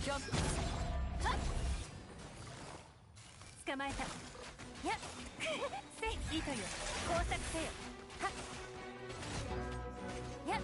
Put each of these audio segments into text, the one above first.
ジャンプ。捕まえた。やっせい、糸よ、工作せよ。はっやっ。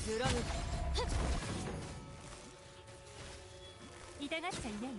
貫く。痛がっちゃいないよ。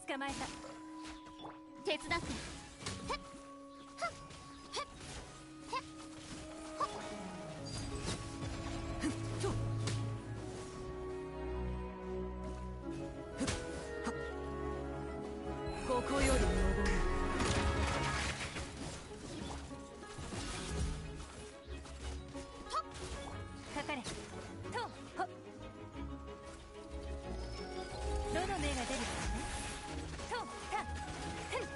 捕まえた。手伝って。ここより登る。かかれ。とほっ。どの目が出るかね。とたふん。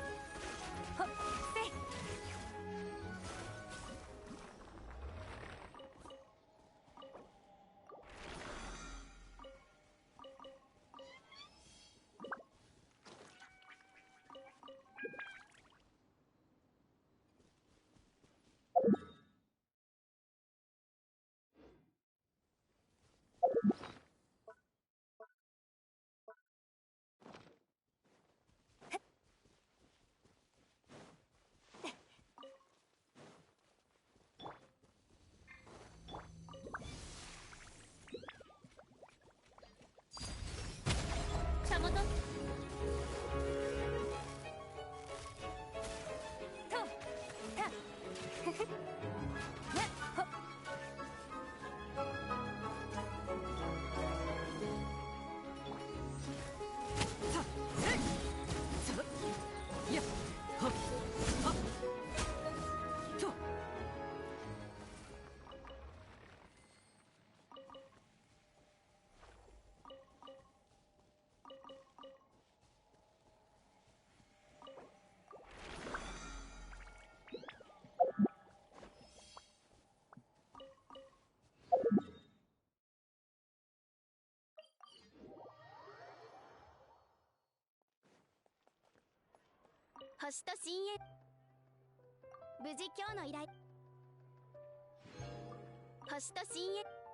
星と深淵。無事今日の依頼。星と深淵。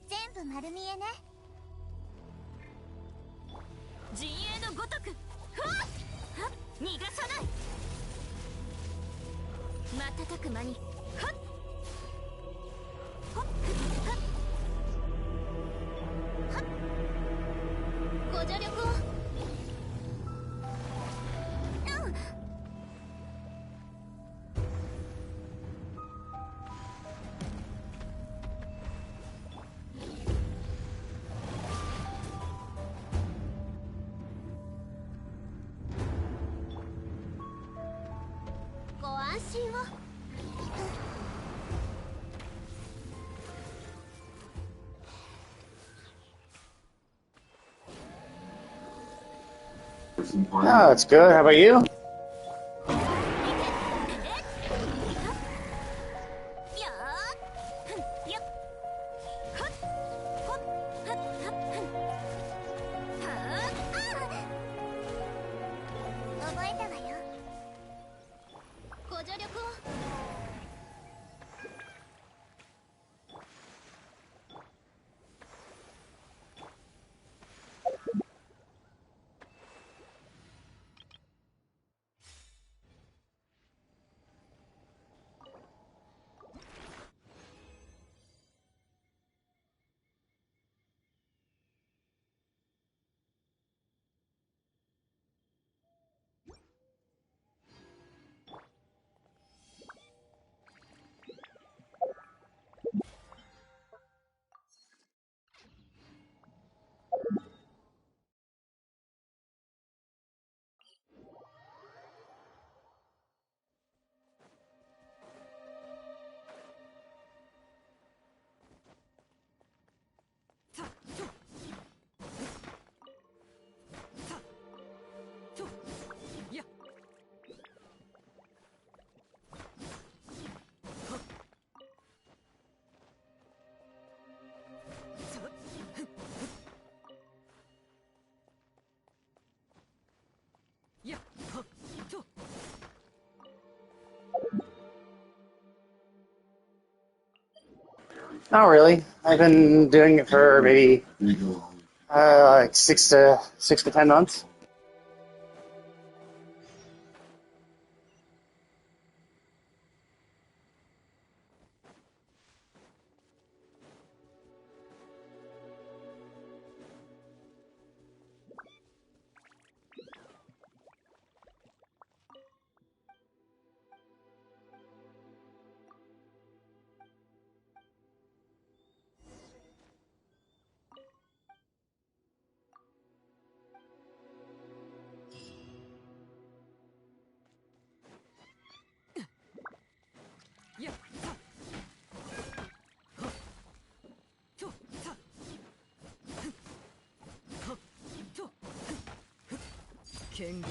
全部丸見えね。陣営のごとくふわっはっ逃がさない。瞬く間にはっはっはっはっ信を。Oh, it's good. How about you? 覚えたわよ。ご助力を。Not really. I've been doing it for maybe like 6 to 10 months.権限。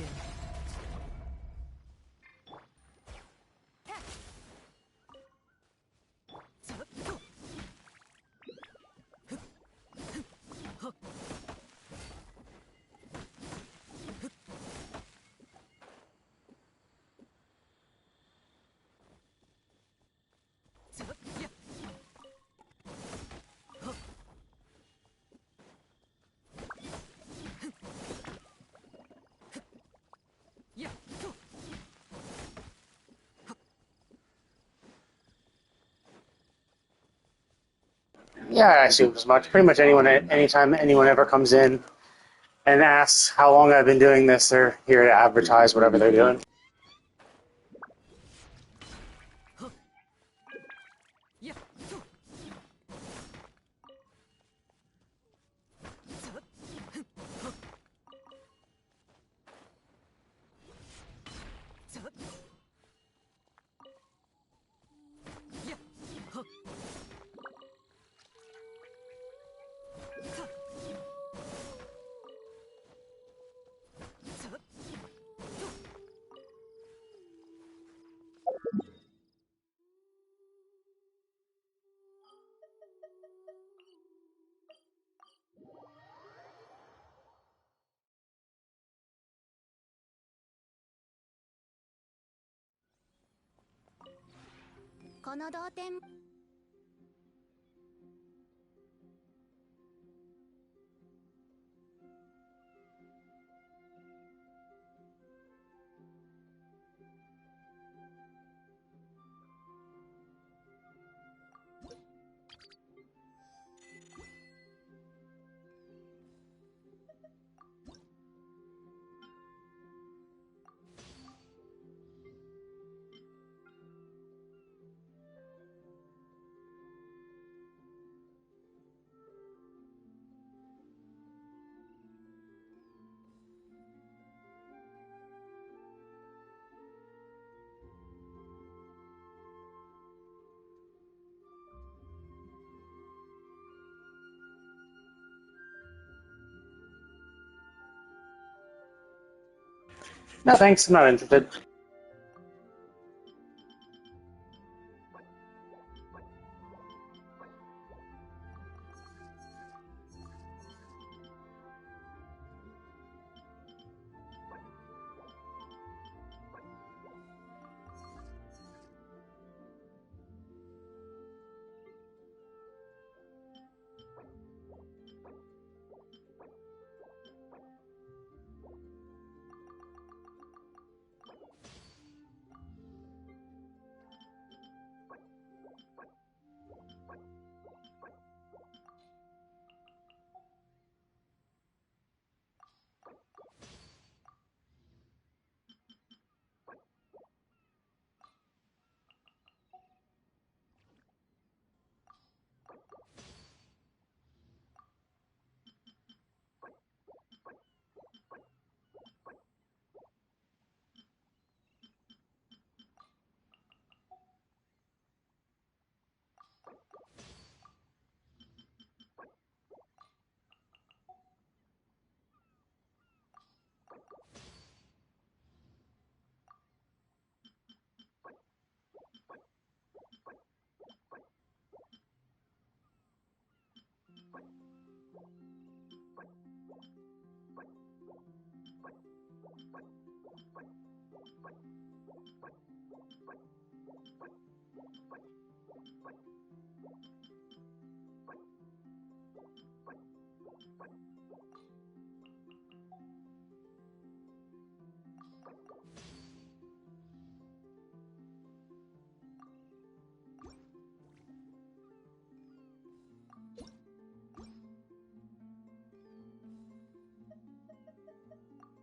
Yeah, I assume as much. Pretty much anytime anyone ever comes in and asks how long I've been doing this, they're here to advertise whatever they're doing.この同点。No, thanks. I'm not interested.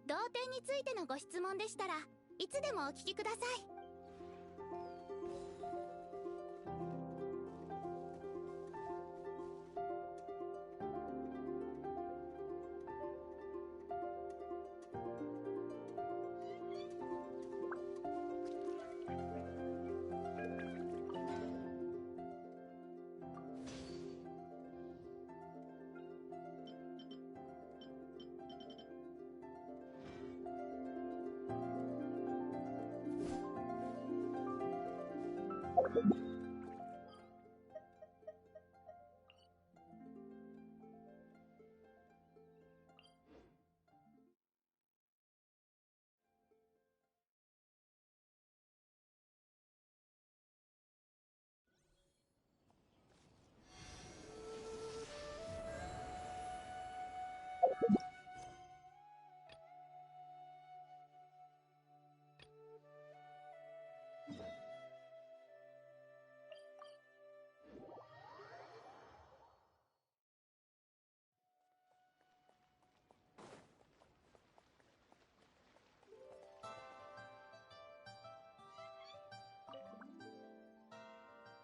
同点についてのご質問でしたらいつでもお聞きください。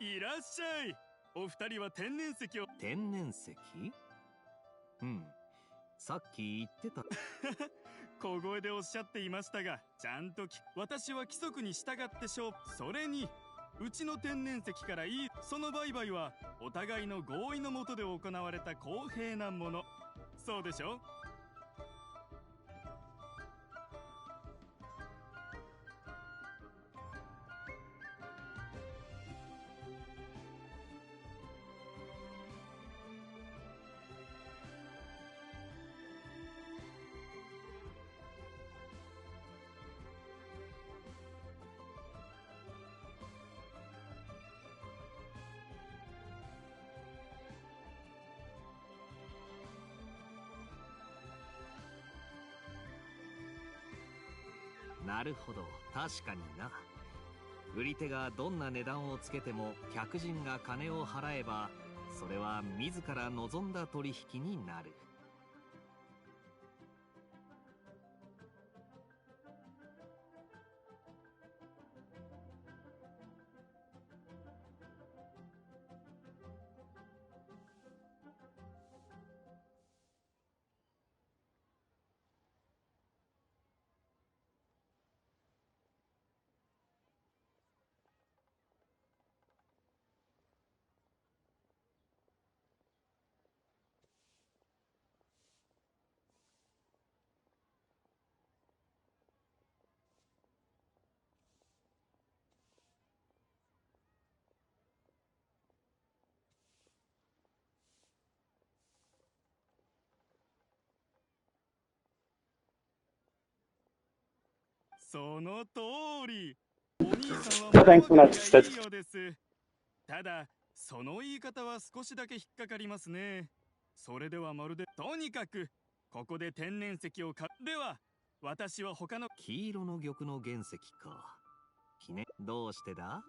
いらっしゃい。お二人は天然石を。天然石？うん。さっき言ってた。小声でおっしゃっていましたが、ちゃんと私は規則に従ってそれに、うちの天然石からその売買はお互いの合意のもとで行われた公平なもの。そうでしょ？なるほど、確かにな。売り手がどんな値段をつけても客人が金を払えば、それは自ら望んだ取引になる。その通り。お兄さんは Thankful not to いい sit. ようです。ただ、その言い方は少しだけ引っかかりますね。それではまるで、とにかく、ここで天然石を買う。では、私は他の黄色の玉の原石か。どうしてだ？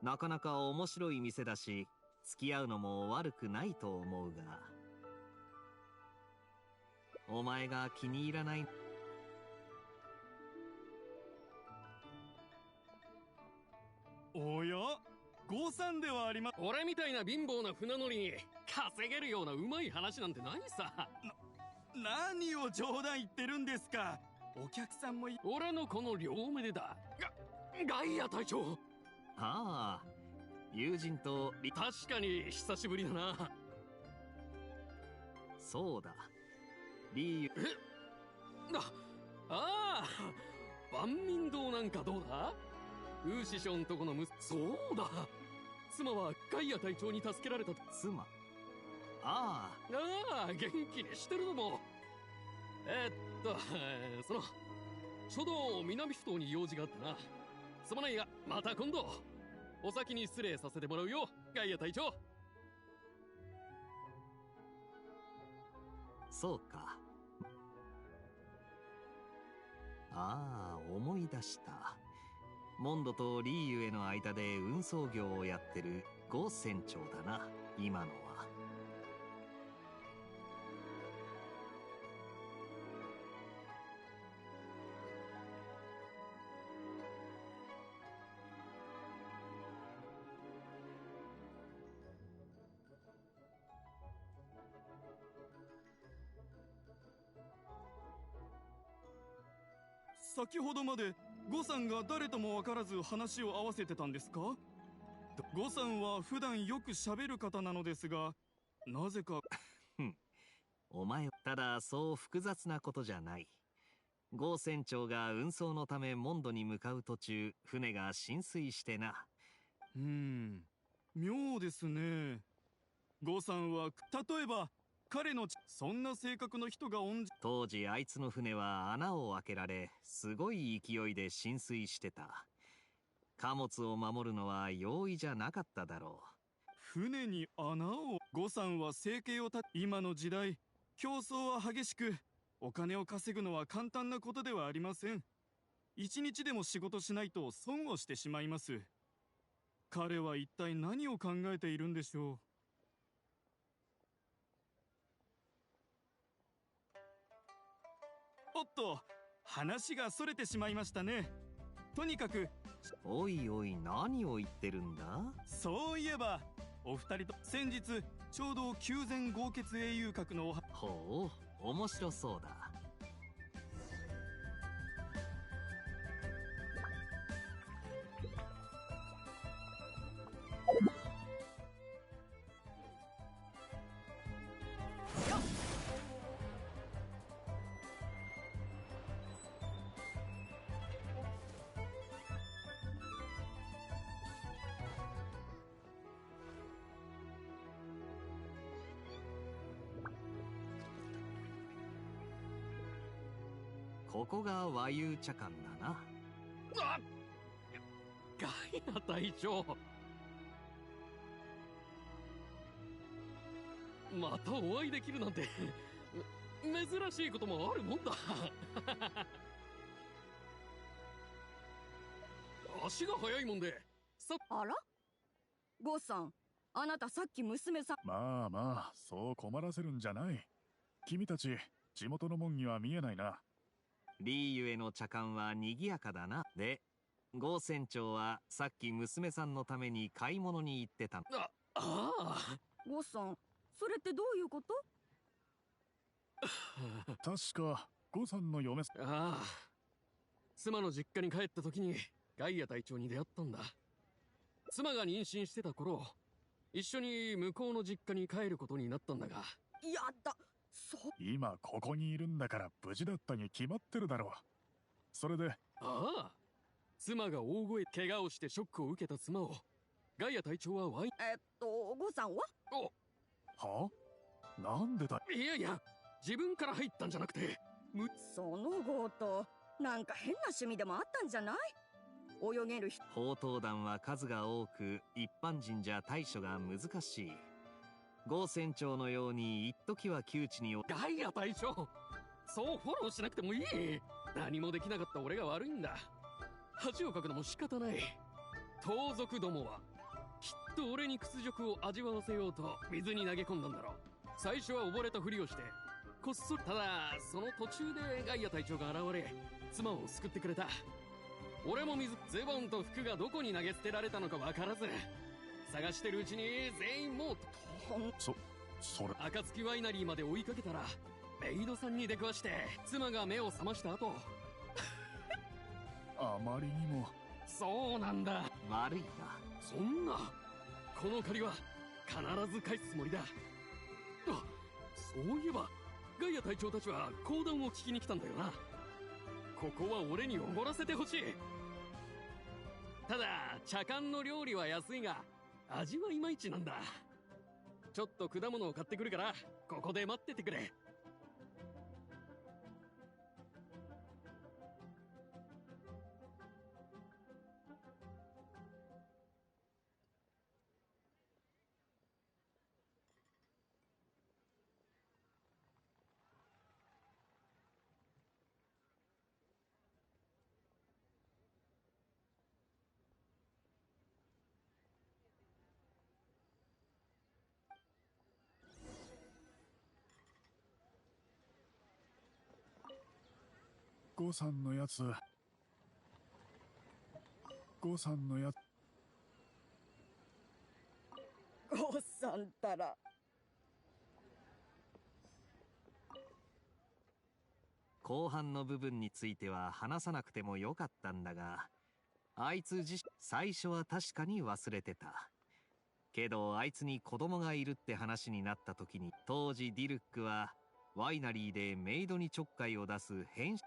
なかなか面白い店だし、付き合うのも悪くないと思うが。お前が気に入らない。おや、ゴーさんではありま。俺みたいな貧乏な船乗りに稼げるようなうまい話なんて何さ。何を冗談言ってるんですか。お客さんも俺のこの両目でだ。ガイア隊長。ああ、友人と確かに久しぶりだな。そうだ。リーユ。ああ、万民堂なんかどうだ？ウーシションとこのそうだ。妻はガイア隊長に助けられた。妻。ああ、元気にしてるのも。その書道南埠頭に用事があってな。すまないがまた今度お先に失礼させてもらうよ、ガイア隊長。そうか。ああ、思い出した。モンドとリーユへの間で運送業をやってるゴー船長だな、今のは。先ほどまでゴさんが誰とも分からず話を合わせてたんですか？ゴさんは普段よく喋る方なのですが、なぜかお前、ただそう複雑なことじゃない。ゴー船長が運送のためモンドに向かう途中、船が浸水してな。妙ですね。ゴさんは例えば彼のそんな性格の人が当時あいつの船は穴を開けられ、すごい勢いで浸水してた。貨物を守るのは容易じゃなかっただろう。船に穴を。ゴさんは生計を今の時代、競争は激しく、お金を稼ぐのは簡単なことではありません。一日でも仕事しないと損をしてしまいます。彼は一体何を考えているんでしょう。おっと、話がそれてしまいましたね。とにかく。おいおい、何を言ってるんだ？そういえば、お二人と先日ちょうど宮前豪傑英雄閣のほう、面白そうだ。ここが和遊茶館だな。ガイア隊長。またお会いできるなんて珍しいこともあるもんだ。足が速いもんで。あら、ゴーさん、あなたさっき娘さん。まあまあ、そう困らせるんじゃない。君たち地元のもんには見えないな。リーユへの茶館は賑やかだな。で、ゴー船長はさっき娘さんのために買い物に行ってたの。ゴーさん、それってどういうこと？確かゴさんの嫁。妻の実家に帰った時にガイア隊長に出会ったんだ。妻が妊娠してた頃、一緒に向こうの実家に帰ることになったんだが。やだ、今ここにいるんだから無事だったに決まってるだろう。それで。妻が大声怪我をしてショックを受けた妻をガイア隊長はゴーさんは？は？なんでだ？いやいや、自分から入ったんじゃなくて、そのゴーとなんか変な趣味でもあったんじゃない？泳げる人。砲塔団は数が多く、一般人じゃ対処が難しい。ゴー船長のように一時は窮地に。ガイア隊長、そうフォローしなくてもいい。何もできなかった俺が悪いんだ。恥をかくのも仕方ない。盗賊どもはきっと俺に屈辱を味わわせようと水に投げ込んだんだろう。最初は溺れたふりをしてこっそり。ただその途中でガイア隊長が現れ妻を救ってくれた。俺もズボンと服がどこに投げ捨てられたのか分からず探してるうちに全員もうそれ暁ワイナリーまで追いかけたらメイドさんに出くわして妻が目を覚ました後あまりにも。そうなんだ。悪いな。そんな、この借りは必ず返すつもりだ。あ、そういえばガイア隊長たちは講談を聞きに来たんだよな。ここは俺におごらせてほしい。ただ茶館の料理は安いが味はいまいちなんだ。ちょっと果物を買ってくるからここで待っててくれ。ゴーさんのやつ。ゴーさんのやつ。ゴーさんたら。後半の部分については話さなくてもよかったんだが、あいつ最初は確かに忘れてた。けどあいつに子供がいるって話になった時に、当時ディルックはワイナリーでメイドにちょっかいを出す変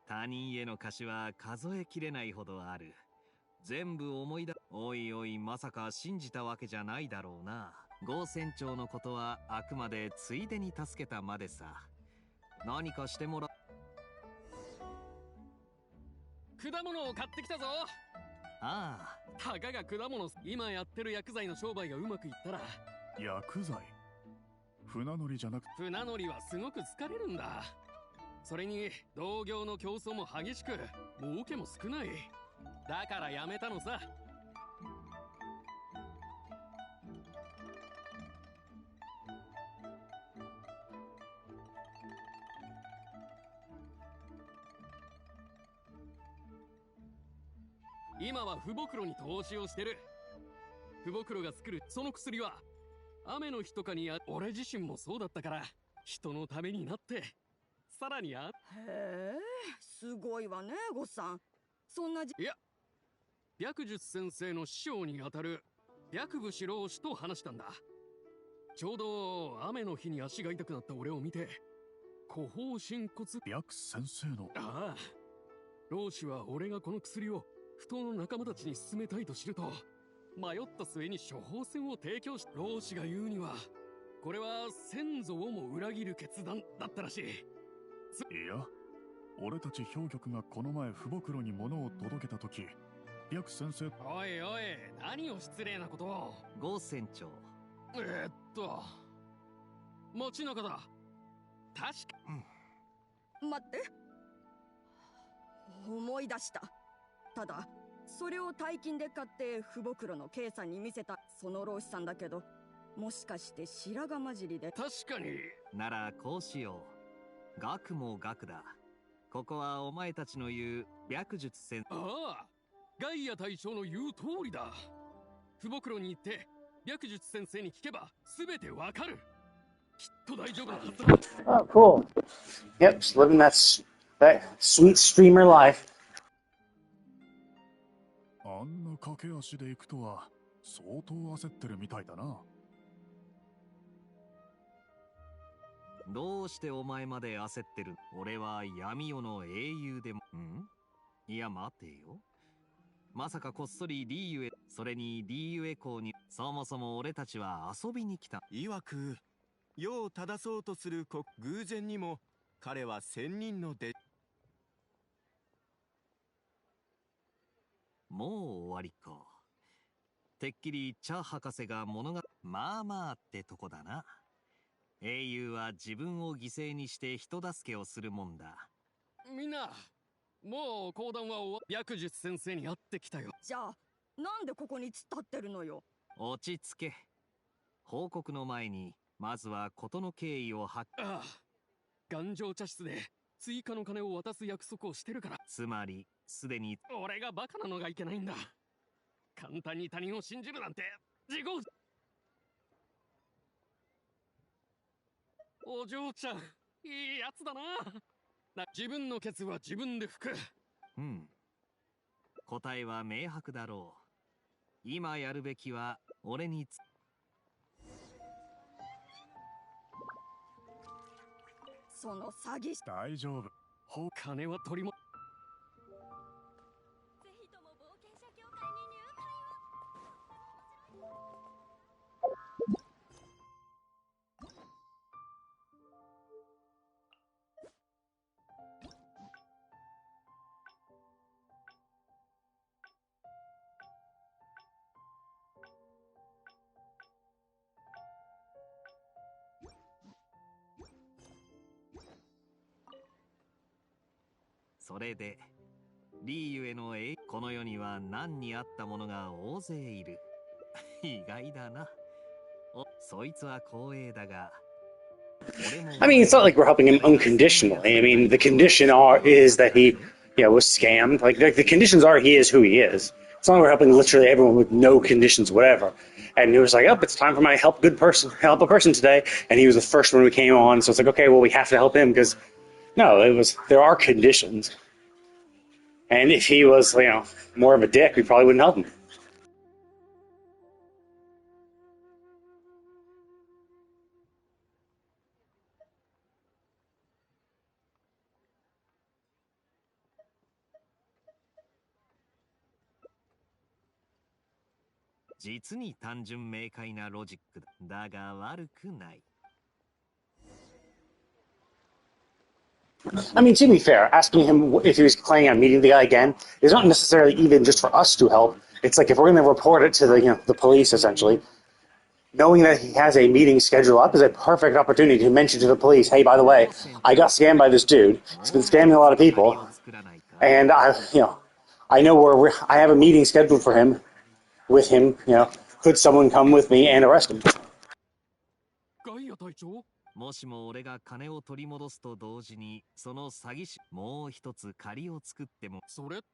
他人への貸しは数えきれないほどある。全部思い出。おいおい、まさか信じたわけじゃないだろうな。ゴー船長のことはあくまでついでに助けたまでさ。何かしてもら。果物を買ってきたぞ。ああ、たかが果物。今やってる薬剤の商売がうまくいったら。薬剤。船乗りじゃなく。船乗りはすごく疲れるんだ。それに同業の競争も激しく儲けも少ない。だからやめたのさ。今は不袋に投資をしてる。不袋が作るその薬は雨の日とかに俺自身もそうだったから人のためになって。さらにへえ、すごいわね、ゴッさん。そんな。いや、白術先生の師匠にあたる白武士老師と話したんだ。ちょうど雨の日に足が痛くなった俺を見て、後方心骨。白先生の。ああ、老師は俺がこの薬を不当の仲間たちに勧めたいと知ると迷った末に処方箋を提供し、老師が言うにはこれは先祖をも裏切る決断だったらしい。いや、俺たち氷局がこの前不袋に物を届けた時、白先生。おいおい、何を失礼なことを。ゴー船長。街中だ。確か。待って、思い出した。ただそれを大金で買って不袋の K さんに見せたその老師さんだけど、もしかして白髪混じりで。確かに。ならこうしよう。学も学だ。ここはお前たちの言う白術先生。ああ、ガイア隊長の言う通りだ。不袋に行って白術先生に聞けば全てわかる。きっと大丈夫なはずだ。Oh, cool. Yep, just living that sweet streamer life. あんな駆け足で行くとは相当焦ってるみたいだな。どうしてお前まで焦ってる？俺は闇夜の英雄でも。いや待てよ。まさかこっそりリーユへ、それにリーユエ校に。そもそも俺たちは遊びに来た。曰く世を正そうとする偶然にも彼は仙人のもう終わりか。てっきりチャ博士が物がまあまあってとこだな。英雄は自分を犠牲にして人助けをするもんだ。みんな、もう講談は終わ白術先生に会ってきたよ。じゃあなんでここに突っ立ってるのよ。落ち着け。報告の前にまずは事の経緯をああ、頑丈茶室で追加の金を渡す約束をしてるから。つまりすでに俺がバカなのがいけないんだ。簡単に他人を信じるなんて自業。お嬢ちゃん、いいやつだな。自分のケツは自分で拭く。答えは明白だろう。今やるべきは俺にその詐欺師。大丈夫。金は取りも。ぜひとも冒険者協会に入会を。それでリーユへのこの世には何にあったものが大勢いる。意外だな。そいつは光栄だが。I mean, it's not like we're helping him unconditionally. I mean, the condition is that he, was scammed. Like the conditions are he is who he is. It's not like we're helping literally everyone with no conditions, whatever. And he was like, "Oh, it's time for my help a person today." And he was the first one who came on, so it's like, okay, well, we have to help him because no, there are conditions. And if he was, more of a dick, we probably wouldn't help him. 実に単純明快なロジックだ。だが悪くない。I mean, to be fair, asking him if he was planning on meeting the guy again is not necessarily even just for us to help. It's like if we're going to report it to the police, essentially, knowing that he has a meeting scheduled up is a perfect opportunity to mention to the police, hey, by the way, I got scammed by this dude. He's been scamming a lot of people, and I know I have a meeting scheduled for him. With him, could someone come with me and arrest him? ガイア隊長？もしも俺が金を取り戻すと同時にその詐欺師もう一つ借りを作っても。それって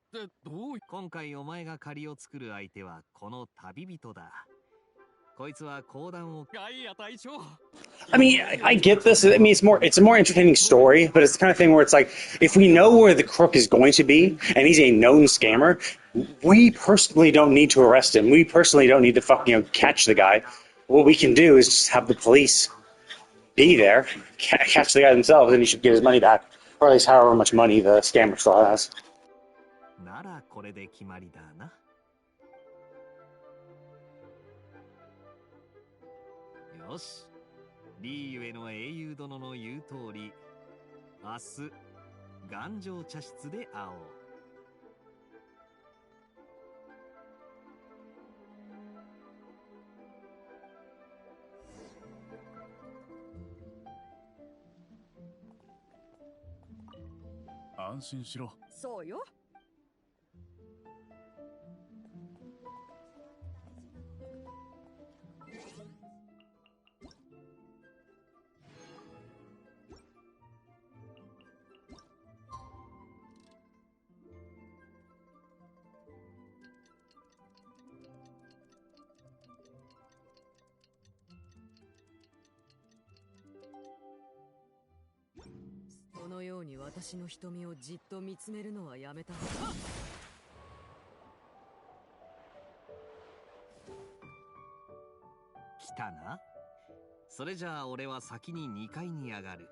どう？今回お前が借りを作る相手はこの旅人だ。こいつは講談を。ガイア隊長。I mean, I get this. I mean, it's a more entertaining story, but it's the kind of thing where it's like, if we know where the crook is going to be, and he's a known scammer, we personally don't need to arrest him. We personally don't need to catch the guy. What we can do is just have the police be there, catch the guy themselves, and he should get his money back, or at least however much money the scammer still has. ならこれで決まりだな。よし、リーユへの英雄殿の言う通り、明日頑丈茶室で会おう。安心しろ。そうよ。そのように私の瞳をじっと見つめるのはやめた。来たな。それじゃあ俺は先に2階に上がる。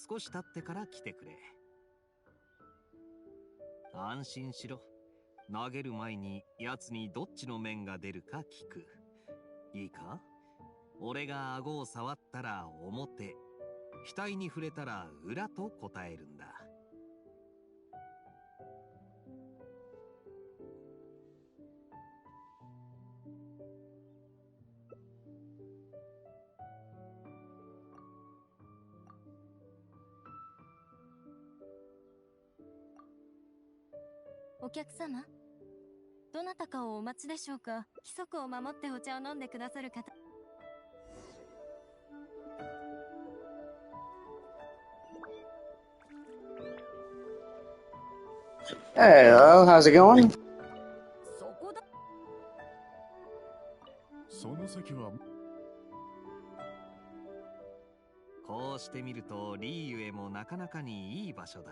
少し経ってから来てくれ。安心しろ。投げる前に奴にどっちの面が出るか聞く。いいか？俺が顎を触ったら表、額に触れたら裏と答えるんだ。お客様、どなたかをお待ちでしょうか。規則を守ってお茶を飲んでくださる方。Hello, how's it going? そこだ。その席はこうしてみるとリーユへもなかなかにいい場所だ。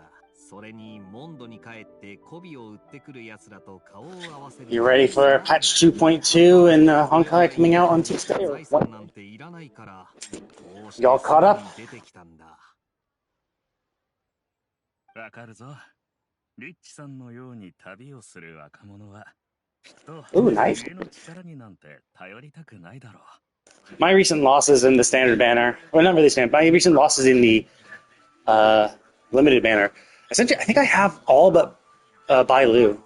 それにモンドに帰って媚びを売ってくる奴らと顔を合わせる。 You ready for patch 2.2 and Honkai coming out on Tuesday? Or 財産 what? なんていらないからこうして Y'all caught up? 外に出てきたんだ。わかるぞ。リッチさんのように旅をする若者はきっと Ooh, nice. 家の力になんて頼りたくないだろう。 My recent losses in the standard banner, or not really standard, my recent losses in the limited banner. Essentially, I think I have all but Bailu. I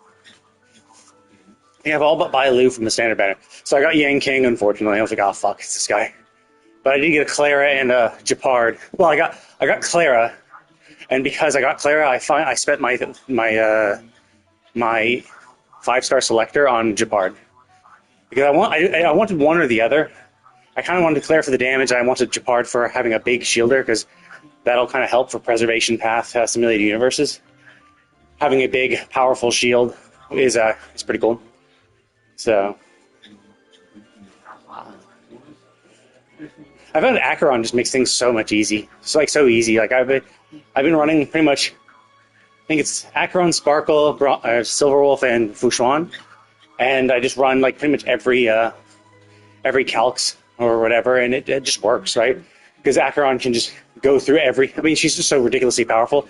think I have all but Bailu from the standard banner. So I got Yang King, unfortunately. I was like, oh fuck, it's this guy. But I did get a Clara and a Japard. Well, I got Clara, and because I got Clara, I spent my 5-star selector on Japard because I wanted one or the other. I kind of wanted Clara for the damage. I wanted Japard for having a big shielder because that'll kind of help for preservation path simulated universes. Having a big, powerful shield is pretty cool. So I found Acheron just makes things so much easy. It's like so easy. Like I've been running pretty much. I think it's Acheron, Sparkle, Silverwolf, and Fushuan, and I just run like pretty much every calcs or whatever, and it just works, right? Because Acheron can just go through every. I mean, she's just so ridiculously powerful.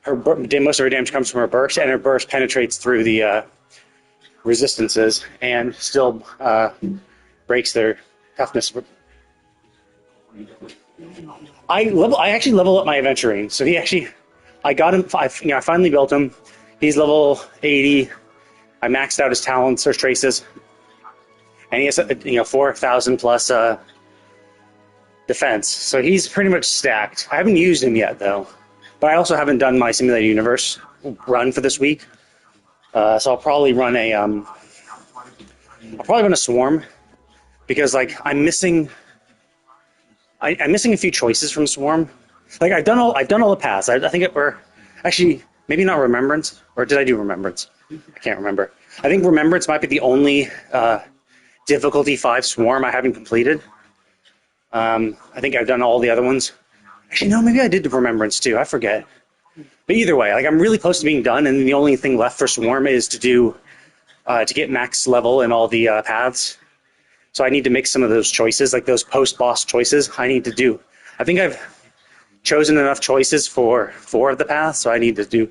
Most of her damage comes from her burst, and her burst penetrates through the resistances and still breaks their toughness. I actually level up my Aventurine, so I got him. I finally built him. He's level 80. I maxed out his talents or traces, and he has 4,000 plus defense. So he's pretty much stacked. I haven't used him yet though, but I also haven't done my simulated universe run for this week. So I'll probably run a swarm because like I'm missing a few choices from swarm. Like I've done all the paths. I think we're actually maybe not remembrance, or did I do remembrance? I can't remember. I think remembrance might be the only difficulty 5 swarm I haven't completed. I think I've done all the other ones. Actually, no, maybe I did remembrance too. I forget. But either way, like I'm really close to being done, and the only thing left for swarm is to get max level in all the paths. So I need to make some of those choices, like those post-boss choices. I need to do. I think I've chosen enough choices for 4 of the paths, so I need to do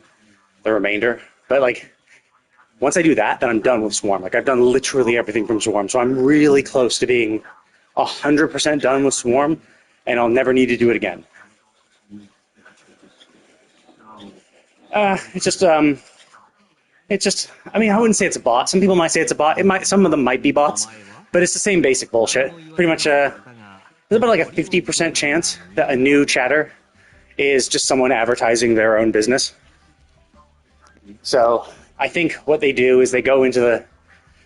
the remainder. But like, once I do that, then I'm done with Swarm. Like I've done literally everything from Swarm, so I'm really close to being 100% done with Swarm, and I'll never need to do it again. It's just. I mean, I wouldn't say it's a bot. Some people might say it's a bot. Some of them might be bots, but it's the same basic bullshit. Pretty much, there's about like a 50% chance that a new chatter is just someone advertising their own business. So I think what they do is they go into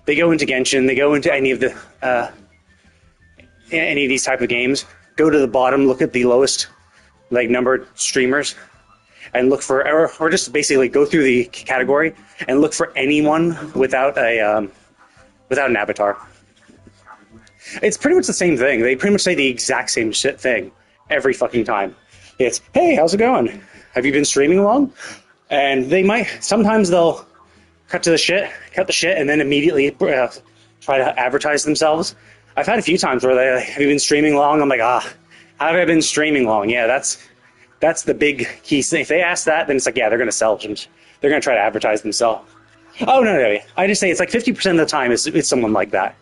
Genshin, they go into any of these type of games, go to the bottom, look at the lowest like numbered streamers, and look for, or just basically go through the category and look for anyone without an avatar. It's pretty much the same thing. They pretty much say the exact same shit thing every fucking time. It's, hey, how's it going? Have you been streaming long? And sometimes they'll cut the shit, and then immediately try to advertise themselves. I've had a few times where they, have you been streaming long? I'm like, how have I been streaming long? Yeah, that's the big key thing. If they ask that, then it's like, yeah, they're going to sell. They're going to try to advertise themselves. Oh, no. I just say it's like 50% of the time it's someone like that.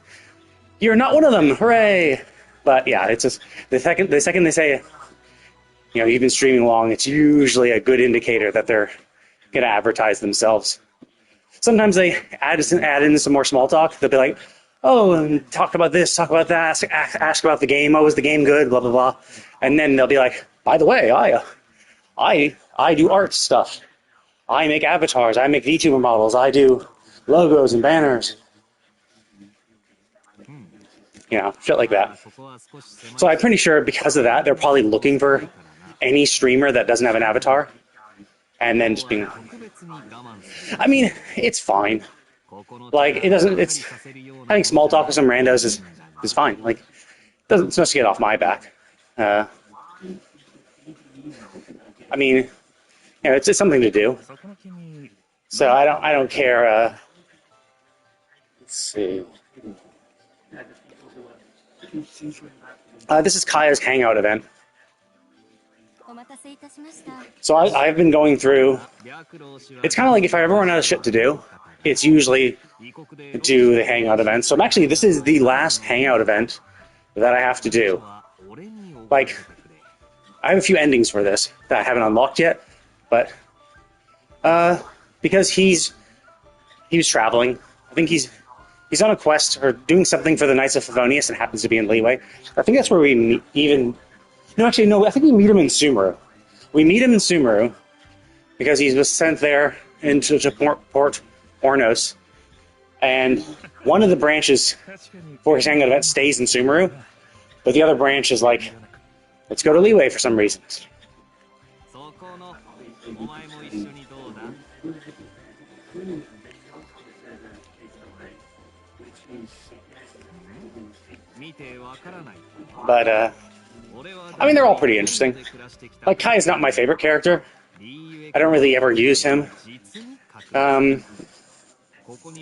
You're not one of them. Hooray. But yeah, it's just the second they say, you've been streaming long, it's usually a good indicator that they're going to advertise themselves. Sometimes they add in some more small talk. They'll be like, oh, and talk about this, talk about that, ask about the game. Oh, is the game good? Blah, blah, blah. And then they'll be like, by the way, I do art stuff. I make avatars, I make VTuber models, I do logos and banners. You know, shit like that. So I'm pretty sure because of that, they're probably looking for any streamer that doesn't have an avatar. And then just being... I mean, it's fine. Like, it doesn't... It's... Having small talk with some randos is fine. Like, it's supposed to get off my back. I mean, you know, it's something to do. So I don't care. Let's see. This is Kaeya's Hangout event. So I've been going through... It's kind of like if I ever run out of shit to do, it's usually do the Hangout event. So this is the last Hangout event that I have to do. Like, I have a few endings for this that I haven't unlocked yet, but because he was traveling, I think he's on a quest or doing something for the Knights of Favonius and happens to be in Leeway. I think that's where we meet even... No, actually, no, I think we meet him in Sumeru. We meet him in Sumeru because he was sent there into Port Ornos, and one of the branches for his Hangout event stays in Sumeru, but the other branch is like, let's go to Leeway for some reason. But, I mean, they're all pretty interesting. Like, Kai is not my favorite character. I don't really ever use him. But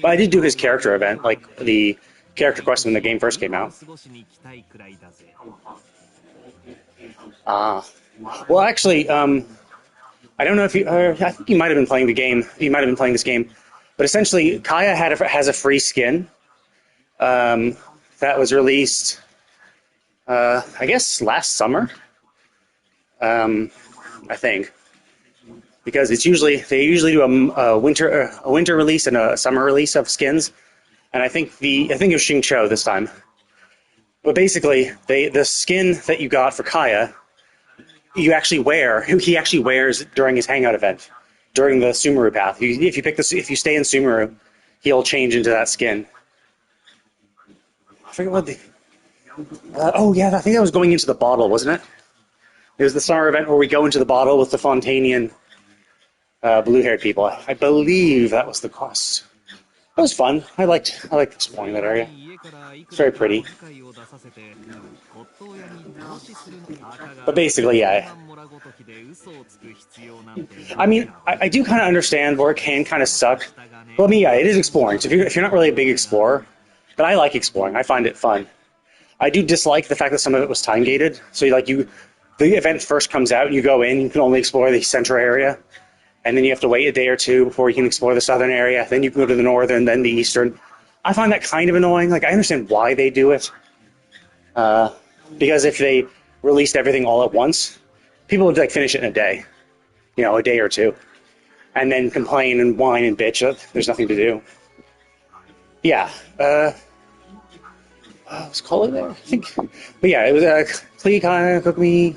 I did do his character event, like the character quest when the game first came out. Well, actually, I don't know if you... I think you might have been playing the game. You might have been playing this game. But essentially, Kaeya has a free skin that was released, I guess, last summer. I think. Because they usually do a winter release and a summer release of skins. And I think it was Xingqiu this time. But basically, the skin that you got for Kaeya, he actually wears during his Hangout event, during the Sumeru path. If you stay in Sumeru, he'll change into that skin. I forget what the... oh yeah, I think that was going into the bottle, wasn't it? It was the summer event where we go into the bottle with the Fontanian blue-haired people. I believe that was the quest. It was fun. I liked exploring that area. It's very pretty. But basically, yeah. I mean, I do kind of understand where it can kind of suck. Well, I mean, yeah, it is exploring. So if you're not really a big explorer, but I like exploring. I find it fun. I do dislike the fact that some of it was time-gated. So, the event first comes out, you go in, you can only explore the central area, and then you have to wait a day or two before you can explore the southern area. Then you can go to the northern, then the eastern. I find that kind of annoying. Like, I understand why they do it. Because if they released everything all at once, people would, finish it in a day. A day or two. And then complain and whine and bitch that there's nothing to do. Yeah. Was Kali there? I think. But yeah, it was Klee, Kaeya, Kokomi.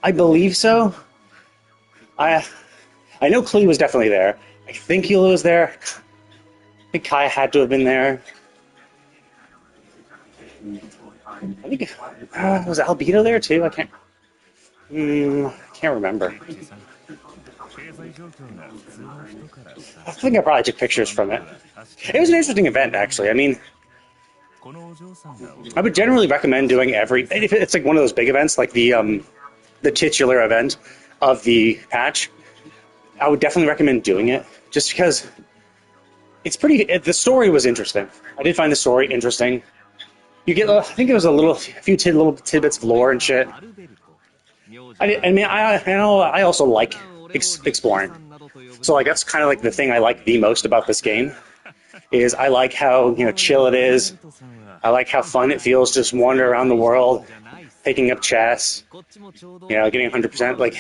I believe so. I know Klee was definitely there. I think Hila was there. I think Kaeya had to have been there. I think was Albedo there too? I can't remember. I think I probably took pictures from it. It was an interesting event, actually. I mean, I would generally recommend doing if it's like one of those big events, like the titular event of the patch. I would definitely recommend doing it, just because it's the story was interesting. I did find the story interesting. You get, I think it was a few little tidbits of lore and shit. I also like exploring. So that's kind of the thing I like the most about this game. Is I like how chill it is. I like how fun it feels to just wander around the world, picking up chests, getting 100%,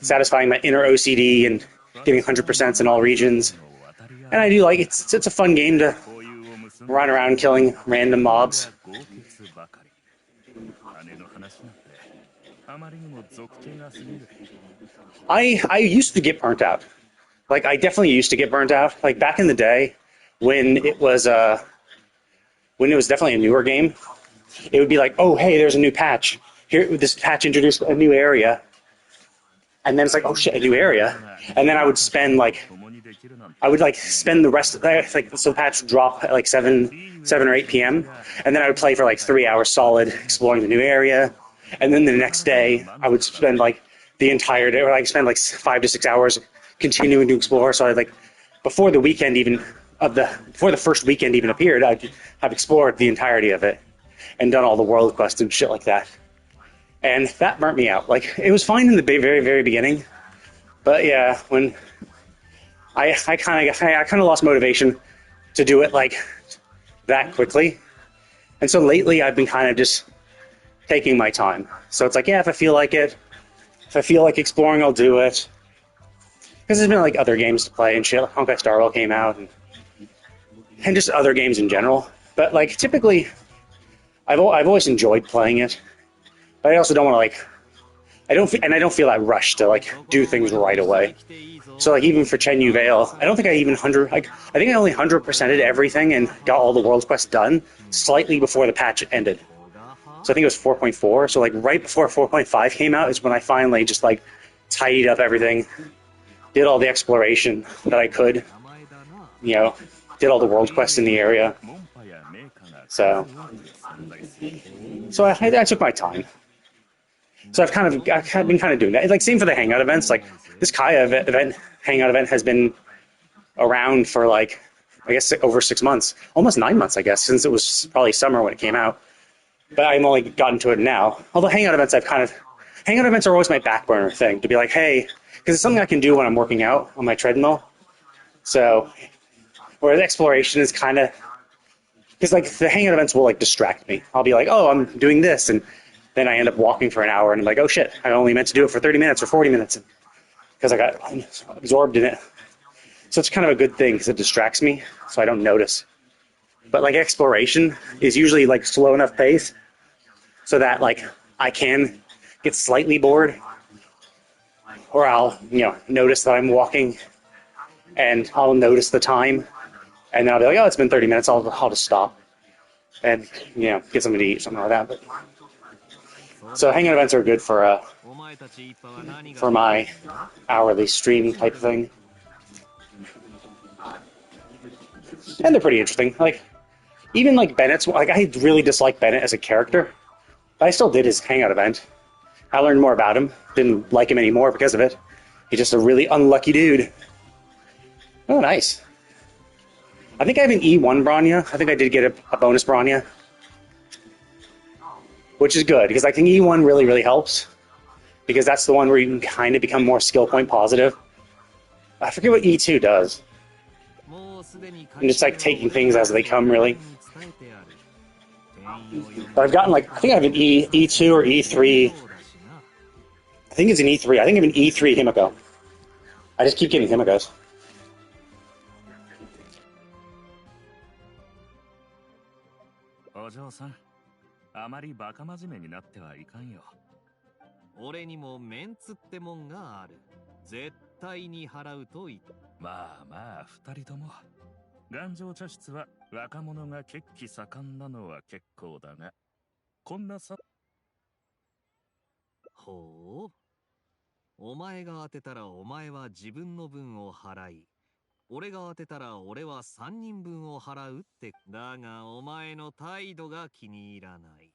satisfying my inner OCD and getting 100% in all regions. And I do like it's a fun game to run around killing random mobs. I used to get burnt out. Like I definitely used to get burnt out. Like back in the day when it was definitely a newer game, it would be like, oh hey, there's a new patch. Here this patch introduced a new area. And then it's like, oh shit, a new area. And then I would spend spend the rest of so the patch would drop at like 7 or 8 p.m. And then I would play for like 3 hours solid exploring the new area. And then the next day I would spend like the entire day, or like spend like 5 to 6 hours continuing to explore. So I like before the first weekend even appeared, I'd have explored the entirety of it and done all the world quests and shit like that. And that burnt me out. Like it was fine in the very, very beginning, but yeah, when I kind of lost motivation to do it like that quickly, and so lately I've been kind of just taking my time. So it's like, yeah, if I feel like it, if I feel like exploring, I'll do it. Because there's been like other games to play and shit. Like Honkai Star Rail came out, and just other games in general. But like typically, I've always enjoyed playing it. But I also don't want to like, I don't feel that rush to like do things right away. So like even for Chen Yu Vale, I don't think I even I think I only 100%ed everything and got all the world quests done slightly before the patch ended. So I think it was 4.4. So like right before 4.5 came out is when I finally just like tidied up everything, did all the exploration that I could, did all the world quests in the area. So I took my time. So I've been kind of doing that. Like same for the Hangout events. Like this Kaeya Hangout event has been around for like, I guess over 6 months, almost 9 months, I guess, since it was probably summer when it came out. But I've only gotten to it now. Although Hangout events are always my back burner thing to be like, hey, because it's something I can do when I'm working out on my treadmill. So, whereas exploration is kind of, because like the Hangout events will like distract me. I'll be like, oh, I'm doing this, and then I end up walking for an hour, and I'm like, oh shit, I only meant to do it for 30 minutes or 40 minutes because I got absorbed in it. So it's kind of a good thing because it distracts me, so I don't notice. But like exploration is usually like slow enough pace so that like I can get slightly bored, or I'll notice that I'm walking, and I'll notice the time, and then I'll be like, oh, it's been 30 minutes. I'll just stop and get something to eat, something like that. But so Hangout events are good for my hourly stream type thing, and they're pretty interesting. Like even like Bennett's, like I really dislike Bennett as a character, but I still did his Hangout event. I learned more about him. Didn't like him anymore because of it. He's just a really unlucky dude. Oh, nice. I think I have an E1 Bronya. I think I did get a bonus Bronya, which is good because I think E1 really, really helps because that's the one where you can kind of become more skill point positive. I forget what E2 does. And it's like taking things as they come, really. But I've gotten like, I think I have an E2 or E3. I think it's an E3. I think I have an E3 Himiko. I just keep getting Himikos. Ho? お前が当てたらお前は自分の分を払い、俺が当てたら俺は3人分を払うって。だがお前の態度が気に入らない。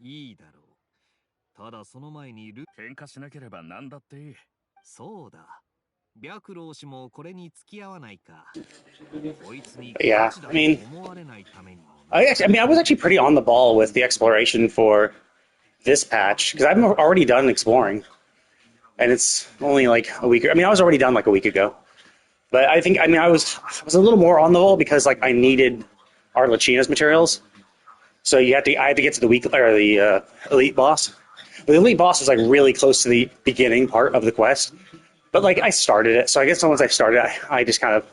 いいだろう。ただその前に喧嘩しなければ何だっていい。そうだ。白老氏もこれに付き合わないか。こいつに思われないために。I was actually pretty on the ball with the exploration for this patch because I've already done exploring, and it's only like a week. I was already done like a week ago, but I think I was a little more on the ball because like I needed Arlecchino's materials, so I had to get to the elite boss. The elite boss was like really close to the beginning part of the quest, but like I started it, so I guess once I started, I just kind of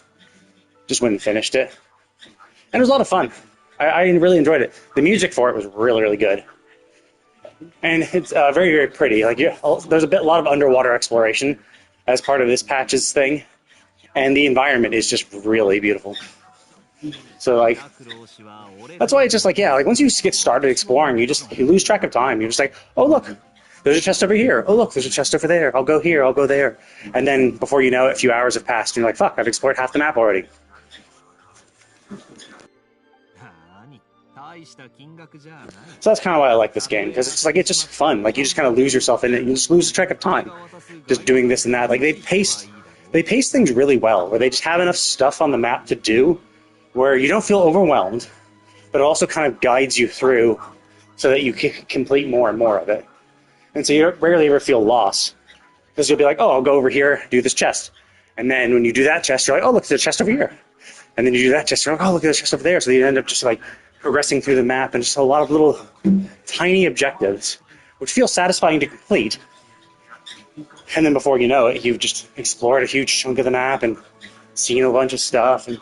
went and finished it, and it was a lot of fun. I really enjoyed it. The music for it was really, really good. And it's very, very pretty. Like, there's a lot of underwater exploration as part of this patch's thing. And the environment is just really beautiful. So, like, that's why it's just like, yeah, like, once you get started exploring, you lose track of time. You're just like, oh, look, there's a chest over here. Oh, look, there's a chest over there. I'll go here, I'll go there. And then before you know it, a few hours have passed, and you're like, fuck, I've explored half the map already. So that's kind of why I like this game, because it's just fun. Like, you just kind of lose yourself in it. You just lose track of time, just doing this and that. Like, they pace things really well, where they just have enough stuff on the map to do, where you don't feel overwhelmed, but it also kind of guides you through, so that you can complete more and more of it. And so you rarely ever feel lost, because you'll be like, oh, I'll go over here, do this chest, and then when you do that chest, you're like, oh, look, there's a chest over here, and then you do that chest, you're like, oh, look, there's a chest over there. So you end up just like progressing through the map, and just a lot of little tiny objectives, which feel satisfying to complete. And then before you know it, you've just explored a huge chunk of the map and seen a bunch of stuff. And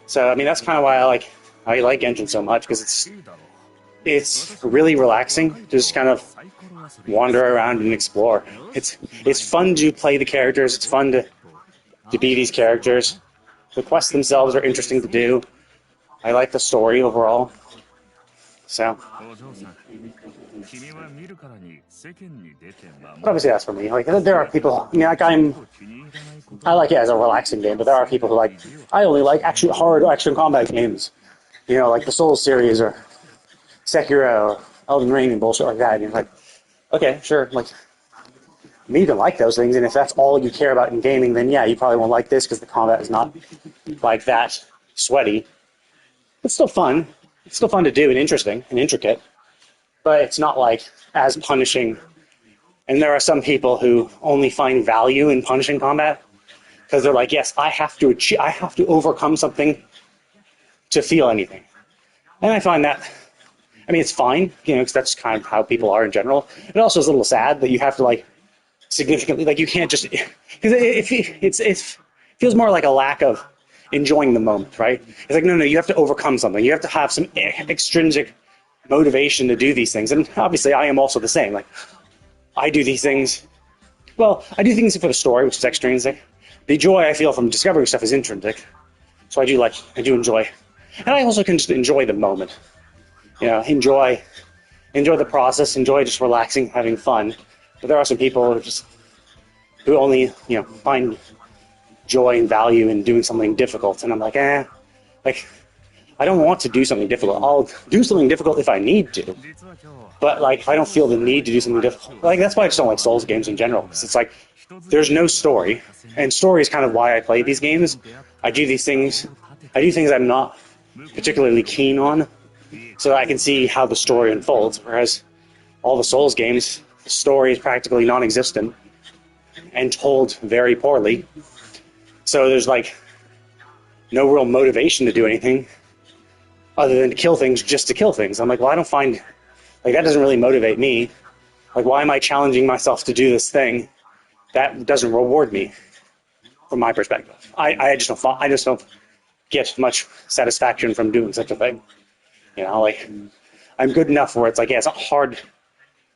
so, I mean, that's kind of why I like Genshin so much, because it's really relaxing to just kind of wander around and explore. It's fun to play the characters. It's fun to be these characters. The quests themselves are interesting to do. I like the story overall. So, but obviously that's for me. Like, there are people. I mean, like, I like it as a relaxing game, but there are people who I only like hard action combat games. You know, like the Souls series or Sekiro, or Elden Ring, and bullshit like that. And you're like, okay, sure. Like, me, you can like those things, and if that's all you care about in gaming, then yeah, you probably won't like this because the combat is not like that sweaty. It's still fun. It's still fun to do and interesting and intricate, but it's not like as punishing. And there are some people who only find value in punishing combat because they're like, yes, I have to overcome something to feel anything. And I find that, I mean, it's fine, because that's kind of how people are in general. It also is a little sad that you have to significantly, you can't just, because it feels more like a lack of enjoying the moment, right? It's like, no, you have to overcome something. You have to have some extrinsic motivation to do these things. And obviously I am also the same. Like, I do these things, I do things for the story, which is extrinsic. The joy I feel from discovering stuff is intrinsic. So I do enjoy. And I also can just enjoy the moment. Enjoy the process, enjoy just relaxing, having fun. But there are some people who only, find joy and value in doing something difficult. And I'm like, I don't want to do something difficult. I'll do something difficult if I need to. But, if I don't feel the need to do something difficult. That's why I just don't like Souls games in general. Because it's like, there's no story. And story is kind of why I play these games. I do things I'm not particularly keen on, so that I can see how the story unfolds. Whereas all the Souls games, the story is practically non-existent and told very poorly. So there's no real motivation to do anything other than to kill things just to kill things. I'm like, well, I don't find that doesn't really motivate me. Why am I challenging myself to do this thing that doesn't reward me from my perspective? I just don't get much satisfaction from doing such a thing. I'm good enough where it's like, yeah, it's not hard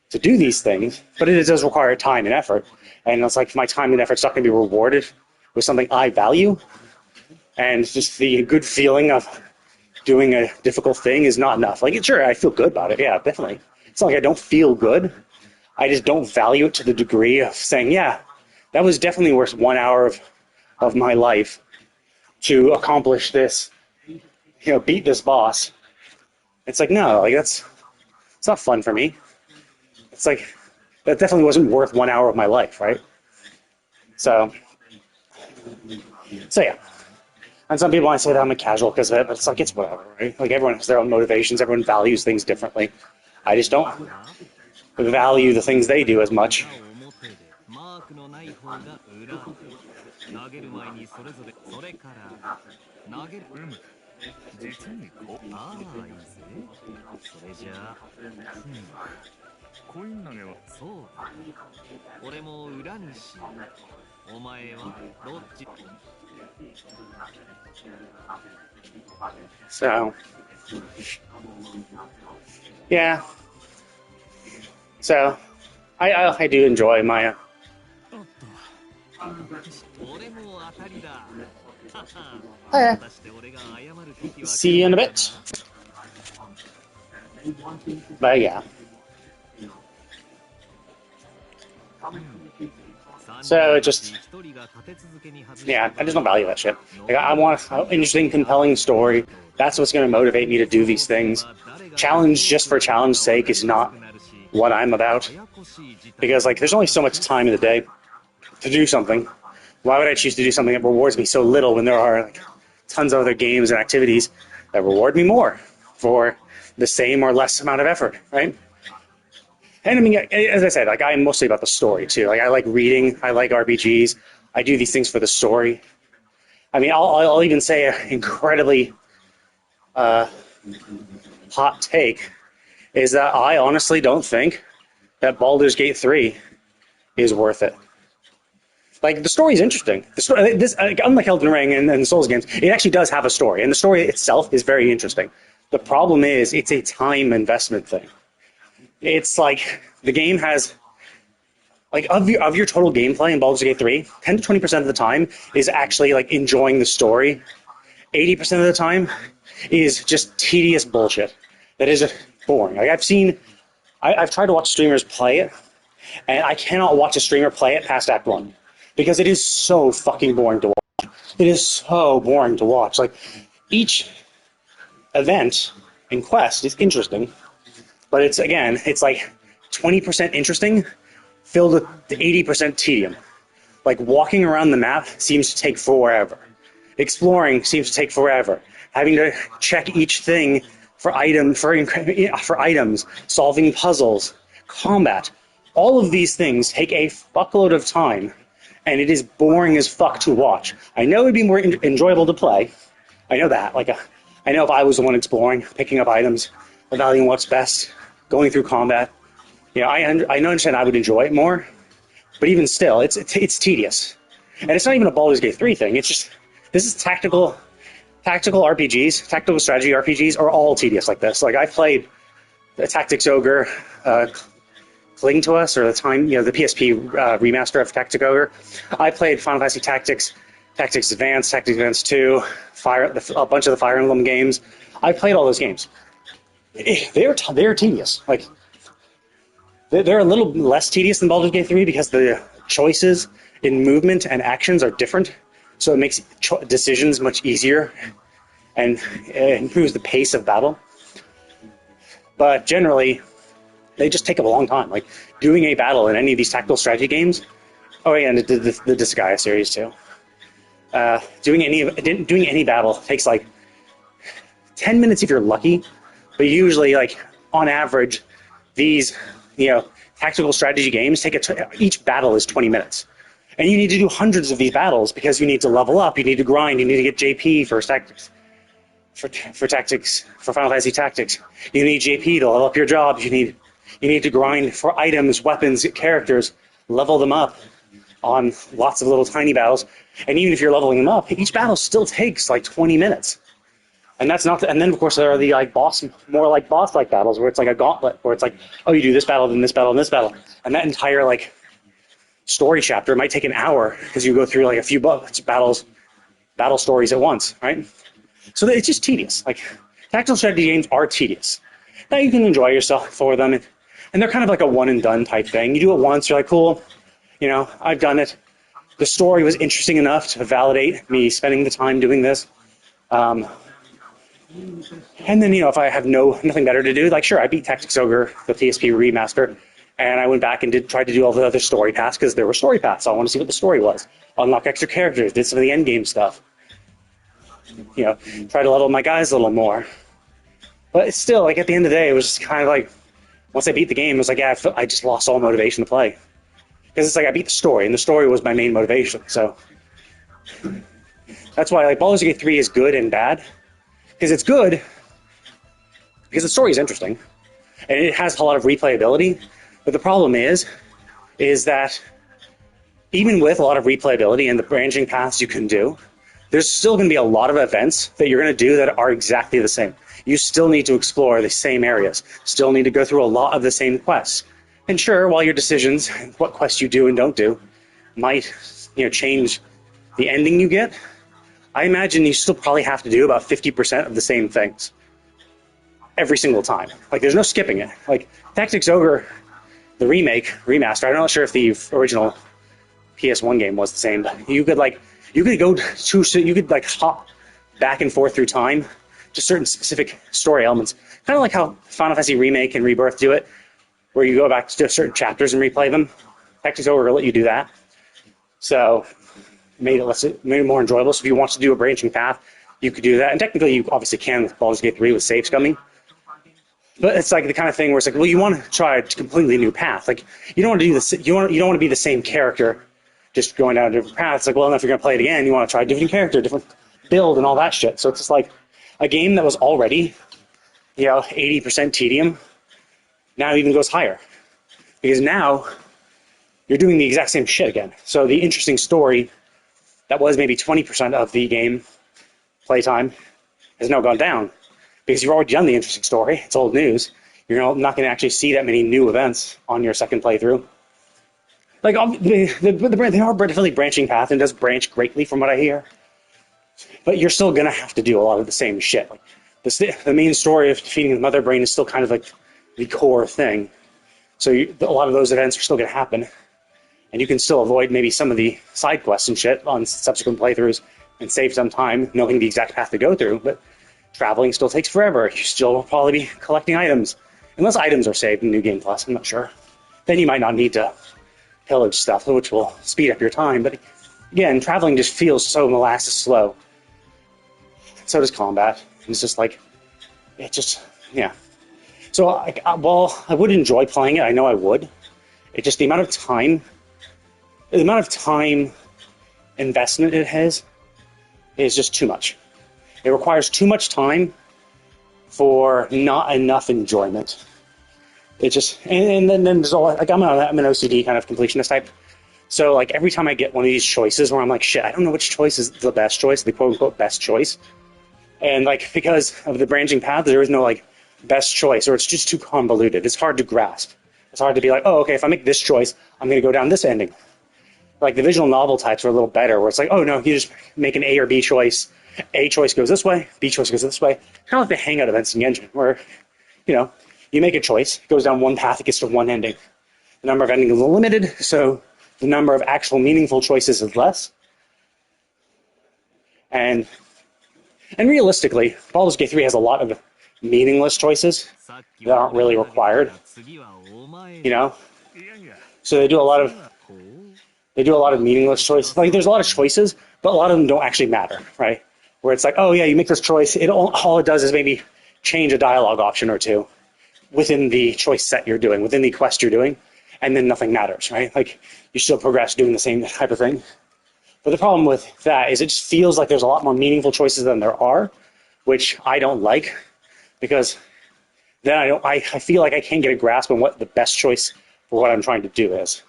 to do these things, but it does require time and effort. And it's like, if my time and effort's not going to be rewarded with something I value, and just the good feeling of doing a difficult thing is not enough. Sure, I feel good about it. Yeah, definitely. It's not like I don't feel good. I just don't value it to the degree of saying, yeah, that was definitely worth 1 hour of my life to accomplish this, beat this boss. It's like, no, it's not fun for me. It's like, that definitely wasn't worth 1 hour of my life, right? So yeah. And some people might say that I'm a casual because of it, but it's like, it's whatever, right? Everyone has their own motivations, everyone values things differently. I just don't value the things they do as much. So, Yeah. So, I do enjoy Maya. 俺も当たりだ。 Okay. 果たして俺が謝る時は See you in a bit. But yeah. So it just, yeah, I just don't value that shit. Like, I want an interesting, compelling story. That's what's going to motivate me to do these things. Challenge just for challenge sake is not what I'm about. Because, like, there's only so much time in the day to do something. Why would I choose to do something that rewards me so little when there are, like, tons of other games and activities that reward me more for the same or less amount of effort, right? And I mean, as I said, like, I'm mostly about the story too. Like, I like reading, I like RPGs. I do these things for the story. I mean, I'll even say an incredibly hot take is that I honestly don't think that Baldur's Gate 3 is worth it. Like, the story is interesting. The story, unlike Elden Ring and Souls games, it actually does have a story, and the story itself is very interesting. The problem is, it's a time investment thing. It's like the game has, like, of your total gameplay in Baldur's Gate 3, 10 to 20% of the time is actually like enjoying the story. 80% of the time is just tedious bullshit that is boring. Like, I've tried to watch streamers play it, and I cannot watch a streamer play it past Act 1 because it is so fucking boring to watch. It is so boring to watch. Like, each event and quest is interesting, but it's like 20% interesting filled with 80% tedium. Like, walking around the map seems to take forever. Exploring seems to take forever. Having to check each thing for items, solving puzzles, combat. All of these things take a fuckload of time, and it is boring as fuck to watch. I know it'd be more enjoyable to play. I know that. Like, I know if I was the one exploring, picking up items, evaluating what's best, going through combat, you know, I understand I would enjoy it more, but even still, it's tedious. And it's not even a Baldur's Gate 3 thing. It's just, this is tactical RPGs, tactical strategy RPGs are all tedious like this. Like, I've played the Tactics Ogre, Cling to Us, or the PSP remaster of Tactics Ogre. I played Final Fantasy Tactics Advance, Tactics Advance 2, a bunch of the Fire Emblem games. I've played all those games. They're tedious. Like, they're a little less tedious than Baldur's Gate 3 because the choices in movement and actions are different. So it makes decisions much easier and improves the pace of battle. But generally, they just take up a long time. Like, doing a battle in any of these tactical strategy games. Oh yeah, and the Disgaea series too. Doing any battle takes like 10 minutes if you're lucky, but usually, like, on average, these tactical strategy games each battle is 20 minutes. And you need to do hundreds of these battles because you need to level up, you need to grind, you need to get JP for Final Fantasy Tactics. You need JP to level up your jobs, you need to grind for items, weapons, characters, level them up on lots of little tiny battles. And even if you're leveling them up, each battle still takes like 20 minutes. And and then of course there are the more like boss-like battles where it's like a gauntlet, where it's like, oh, you do this battle, then this battle, and this battle. And that entire like story chapter might take an hour because you go through like a few battle stories at once, right? So it's just tedious. Like, tactical strategy games are tedious. Now you can enjoy yourself for them, and they're kind of like a one and done type thing. You do it once, you're like, cool, I've done it. The story was interesting enough to validate me spending the time doing this. And then, if I have nothing better to do, like, sure, I beat Tactics Ogre, the PSP remaster, and I went back and tried to do all the other story paths because there were story paths. So I want to see what the story was. Unlock extra characters, did some of the end game stuff. Try to level my guys a little more. But it's still, like, at the end of the day, it was just kind of like, once I beat the game, it was like, yeah, I just lost all motivation to play. Because it's like I beat the story, and the story was my main motivation. So that's why, like, Baldur's Gate 3 is good and bad. Because it's good because the story is interesting, and it has a lot of replayability. But the problem is that even with a lot of replayability and the branching paths you can do, there's still going to be a lot of events that you're going to do that are exactly the same. You still need to explore the same areas, still need to go through a lot of the same quests. And sure, while your decisions, what quests you do and don't do, might change the ending you get, I imagine you still probably have to do about 50% of the same things every single time. Like, there's no skipping it. Like, Tactics Ogre, the remaster, I'm not sure if the original PS1 game was the same, but you could hop back and forth through time to certain specific story elements. Kind of like how Final Fantasy Remake and Rebirth do it, where you go back to certain chapters and replay them. Tactics Ogre will let you do that. So made it more enjoyable. So if you want to do a branching path, you could do that. And technically, you obviously can with Baldur's Gate 3 with saves coming. But it's like the kind of thing where it's like, well, you want to try a completely new path. Like, you don't want to do this. You don't want to be the same character, just going down a different path. It's like, well, if you're going to play it again, you want to try a different character, different build, and all that shit. So it's just like a game that was already, 80% tedium, now even goes higher, because now you're doing the exact same shit again. So the interesting story that was maybe 20% of the game playtime has now gone down, because you've already done the interesting story. It's old news. You're not going to actually see that many new events on your second playthrough. Like, they are definitely branching path, and does branch greatly from what I hear. But you're still going to have to do a lot of the same shit. Like, the main story of defeating the Mother Brain is still kind of like the core thing. So a lot of those events are still going to happen. And you can still avoid maybe some of the side quests and shit on subsequent playthroughs and save some time knowing the exact path to go through. But traveling still takes forever. You still will probably be collecting items. Unless items are saved in New Game Plus, I'm not sure. Then you might not need to pillage stuff, which will speed up your time. But again, traveling just feels so molasses slow. So does combat. It's just like, yeah. So while I would enjoy playing it, I know I would. It's just the amount of time investment it has is just too much. It requires too much time for not enough enjoyment. It just, and then there's all, like, I'm an OCD kind of completionist type. So like every time I get one of these choices where I'm like, shit, I don't know which choice is the best choice, the quote unquote best choice. And like, because of the branching path, there is no like best choice, or it's just too convoluted. It's hard to grasp. It's hard to be like, oh, okay, if I make this choice, I'm going to go down this ending. Like the visual novel types are a little better, where it's like, oh no, you just make an A or B choice. A choice goes this way, B choice goes this way. Kind of like the Hangout events in Genshin, where, you make a choice, it goes down one path, it gets to one ending. The number of endings is limited, so the number of actual meaningful choices is less. And realistically, Baldur's Gate 3 has a lot of meaningless choices that aren't really required. So they do a lot of meaningless choices. Like, there's a lot of choices, but a lot of them don't actually matter, right? Where it's like, oh yeah, you make this choice, all it does is maybe change a dialogue option or two within the choice set you're doing, within the quest you're doing, and then nothing matters, right? Like, you still progress doing the same type of thing. But the problem with that is it just feels like there's a lot more meaningful choices than there are, which I don't like, because then I feel like I can't get a grasp on what the best choice for what I'm trying to do is.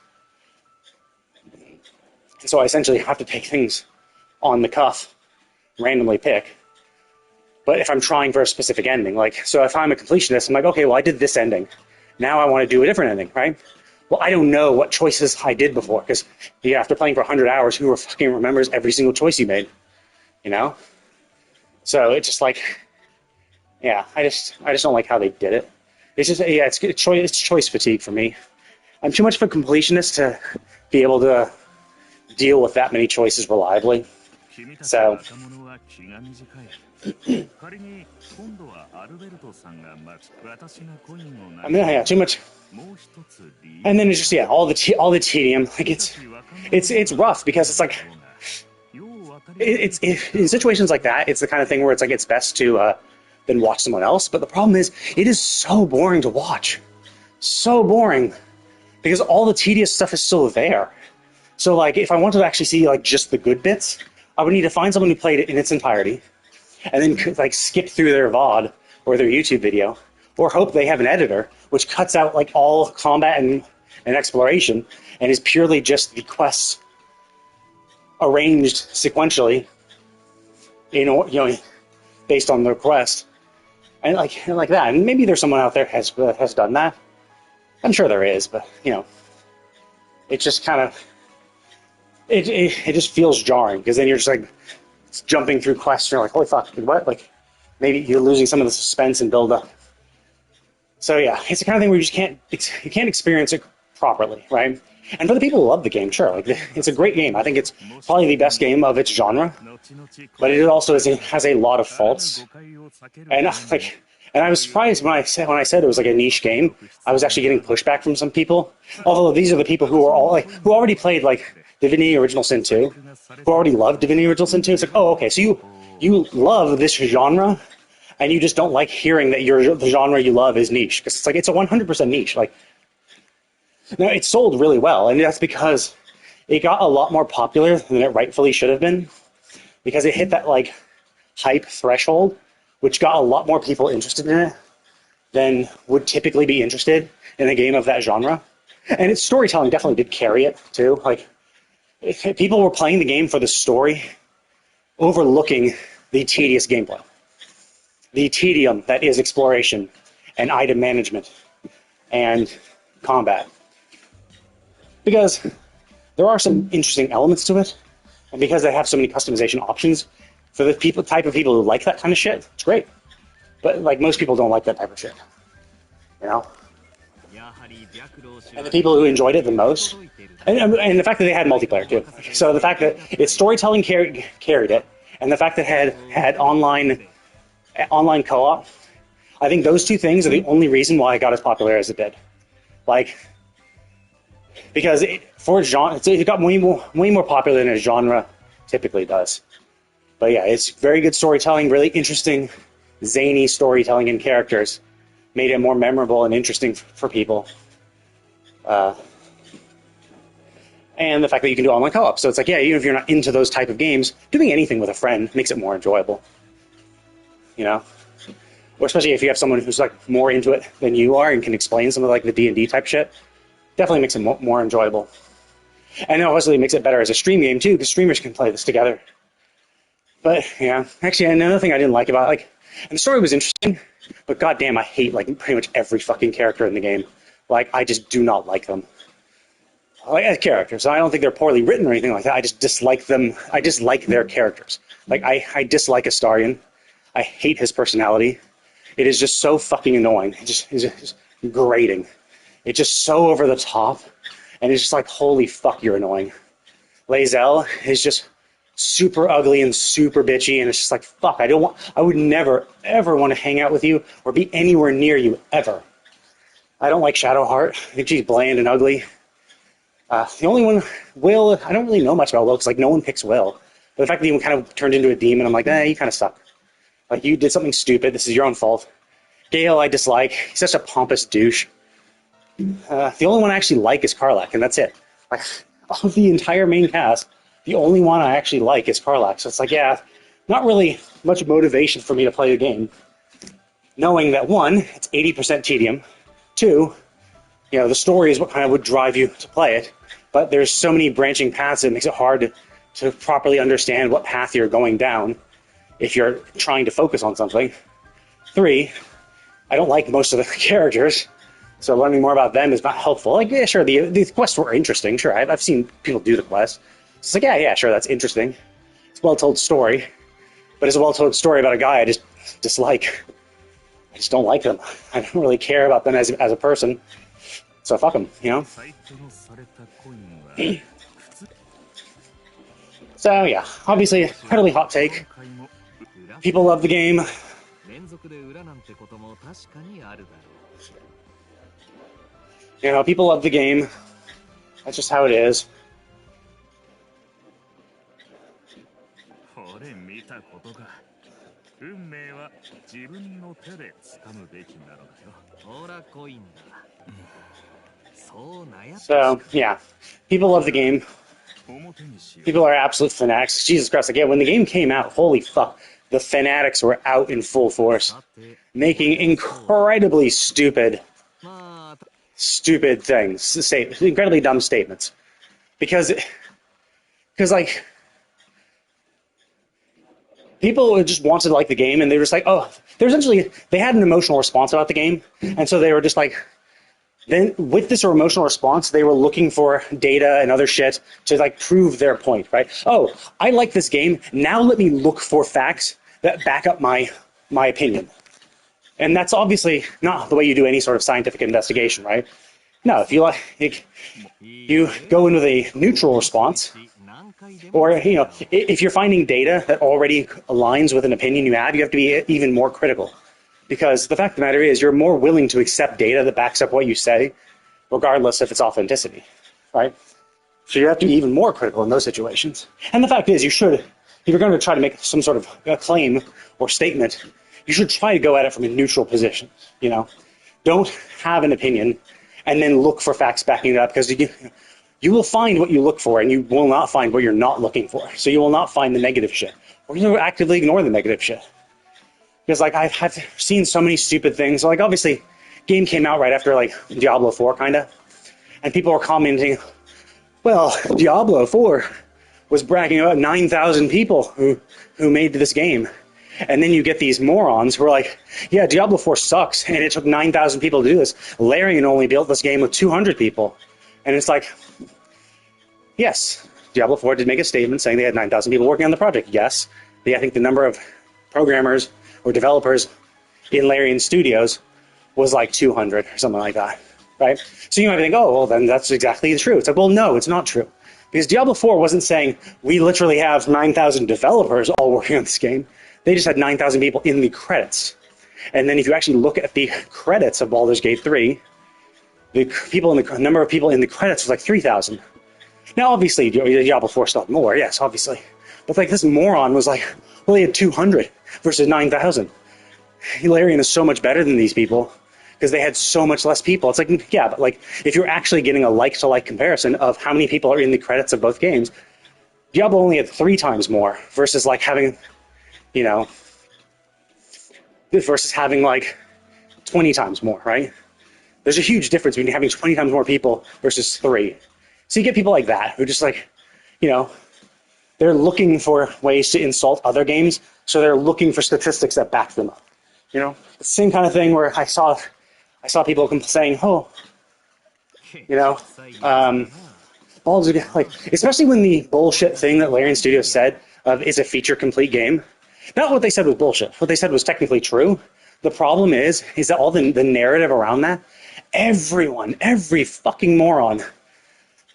So I essentially have to take things on the cuff, randomly pick. But if I'm trying for a specific ending, like, so if I'm a completionist, I'm like, okay, well, I did this ending. Now I want to do a different ending, right? Well, I don't know what choices I did before, because after playing for 100 hours, who fucking remembers every single choice you made? So it's just like, yeah, I just don't like how they did it. It's just, yeah, it's choice fatigue for me. I'm too much of a completionist to be able to deal with that many choices reliably. So I mean, yeah, too much. And then it's just, yeah, all the tedium. Like, it's rough, because it's like, it's in situations like that, it's the kind of thing where it's like, it's best to then watch someone else. But the problem is, it is so boring to watch. So boring. Because all the tedious stuff is still there. So like, if I wanted to actually see like just the good bits, I would need to find someone who played it in its entirety, and then like skip through their VOD or their YouTube video, or hope they have an editor which cuts out like all combat and exploration and is purely just the quests arranged sequentially based on the request, and like that. And maybe there's someone out there has done that. I'm sure there is, but it just kind of it just feels jarring because then you're just like jumping through quests. And you're like, holy fuck, what? Like maybe you're losing some of the suspense and build up. So yeah, it's the kind of thing where you can't experience it properly, right? And for the people who love the game, sure, like it's a great game. I think it's probably the best game of its genre, but it also has a lot of faults. And and I was surprised when I said it was like a niche game. I was actually getting pushback from some people. Although these are the people who are all who already played like Divinity Original Sin 2, who already loved Divinity Original Sin 2. It's like, oh, okay, so you love this genre, and you just don't like hearing that the genre you love is niche, because it's a 100% niche. Like, now it sold really well, and that's because it got a lot more popular than it rightfully should have been, because it hit that like hype threshold, which got a lot more people interested in it than would typically be interested in a game of that genre. And its storytelling definitely did carry it too. Like, people were playing the game for the story, overlooking the tedious gameplay, the tedium that is exploration and item management and combat. Because there are some interesting elements to it, and because they have so many customization options, for the type of people who like that kind of shit, it's great. But like, most people don't like that type of shit, you know? And the people who enjoyed it the most, and the fact that they had multiplayer too. So the fact that its storytelling carried it, and the fact that it had online co-op, I think those two things are the only reason why it got as popular as it did. Like, because for its genre, it got way more popular than a genre typically does. But yeah, it's very good storytelling, really interesting, zany storytelling and characters, made it more memorable and interesting for people. And the fact that you can do online co-op. So it's like, yeah, even if you're not into those type of games, doing anything with a friend makes it more enjoyable. You know? Or especially if you have someone who's like more into it than you are and can explain some of like the D&D type shit, definitely makes it more enjoyable. And it obviously makes it better as a stream game too, because streamers can play this together. But yeah, actually another thing I didn't like about it, and the story was interesting, but goddamn, I hate like pretty much every fucking character in the game. Like, I just do not like them. Like, as characters, I don't think they're poorly written or anything like that. I just dislike them. I dislike their characters. Like, I dislike Astarion. I hate his personality. It is just so fucking annoying. It's just grating. It's just so over the top, and it's just like, holy fuck, you're annoying. Lae'zel is just super ugly and super bitchy, and it's just like, fuck, I would never, ever want to hang out with you or be anywhere near you, ever. I don't like Shadowheart. I think she's bland and ugly. The only one, Will, I don't really know much about Will, because like, no one picks Will. But the fact that he kind of turned into a demon, I'm like, you kind of suck. Like, you did something stupid, this is your own fault. Gale, I dislike. He's such a pompous douche. The only one I actually like is Karlach, and that's it. Like, of the entire main cast, the only one I actually like is Karlach. So it's like, yeah, not really much motivation for me to play the game. Knowing that, one, it's 80% tedium. Two, the story is what kind of would drive you to play it. But there's so many branching paths, it makes it hard to properly understand what path you're going down if you're trying to focus on something. Three, I don't like most of the characters, so learning more about them is not helpful. Like, yeah, sure, the quests were interesting. Sure, I've seen people do the quests. It's like, yeah, sure, that's interesting. It's a well-told story, but it's a well-told story about a guy I just dislike. I just don't like them. I don't really care about them as a person. So fuck them, So yeah, obviously, incredibly hot take. People love the game. People love the game. That's just how it is. So, yeah, people love the game. People are absolute fanatics. Jesus Christ, again, when the game came out, holy fuck, the fanatics were out in full force, making incredibly stupid things, incredibly dumb statements. Because like, people just wanted to like the game, and they were just like, oh, they had an emotional response about the game, and so they were just like, then with this emotional response, they were looking for data and other shit to like prove their point, right? Oh, I like this game. Now let me look for facts that back up my opinion. And that's obviously not the way you do any sort of scientific investigation, right? No, if you like, you go in with a neutral response, or if you're finding data that already aligns with an opinion you have to be even more critical. Because the fact of the matter is, you're more willing to accept data that backs up what you say, regardless of its authenticity, right? So you have to be even more critical in those situations. And the fact is, you should, if you're going to try to make some sort of a claim or statement, you should try to go at it from a neutral position, Don't have an opinion and then look for facts backing it up, because you will find what you look for, and you will not find what you're not looking for. So you will not find the negative shit, or you actively ignore the negative shit. Because like I've seen so many stupid things. Like obviously, game came out right after like Diablo 4 kinda, and people were commenting, well, Diablo 4 was bragging about 9,000 people who made this game, and then you get these morons who are like, yeah, Diablo 4 sucks, and it took 9,000 people to do this. Larian only built this game with 200 people, and it's like, yes, Diablo 4 did make a statement saying they had 9,000 people working on the project. Yes, I think the number of programmers or developers in Larian Studios was like 200 or something like that, right? So you might think, oh, well, then that's exactly true. It's like, well, no, it's not true. Because Diablo 4 wasn't saying we literally have 9,000 developers all working on this game. They just had 9,000 people in the credits. And then if you actually look at the credits of Baldur's Gate 3, the number of people in the credits was like 3,000. Now, obviously, Diablo 4 still had more, yes, obviously. But like this moron was like, well, he had 200 versus 9,000. Larian is so much better than these people because they had so much less people. It's like, yeah, but like if you're actually getting a like-to-like comparison of how many people are in the credits of both games, Diablo only had 3 times more versus like having, versus having like 20 times more, right? There's a huge difference between having 20 times more people versus 3. So you get people like that who just like, they're looking for ways to insult other games, so they're looking for statistics that back them up. The same kind of thing where I saw people saying, oh, Baldur's Gate, like, especially when the bullshit thing that Larian Studios said of is a feature complete game. Not what they said was bullshit. What they said was technically true. The problem is that all the narrative around that, every fucking moron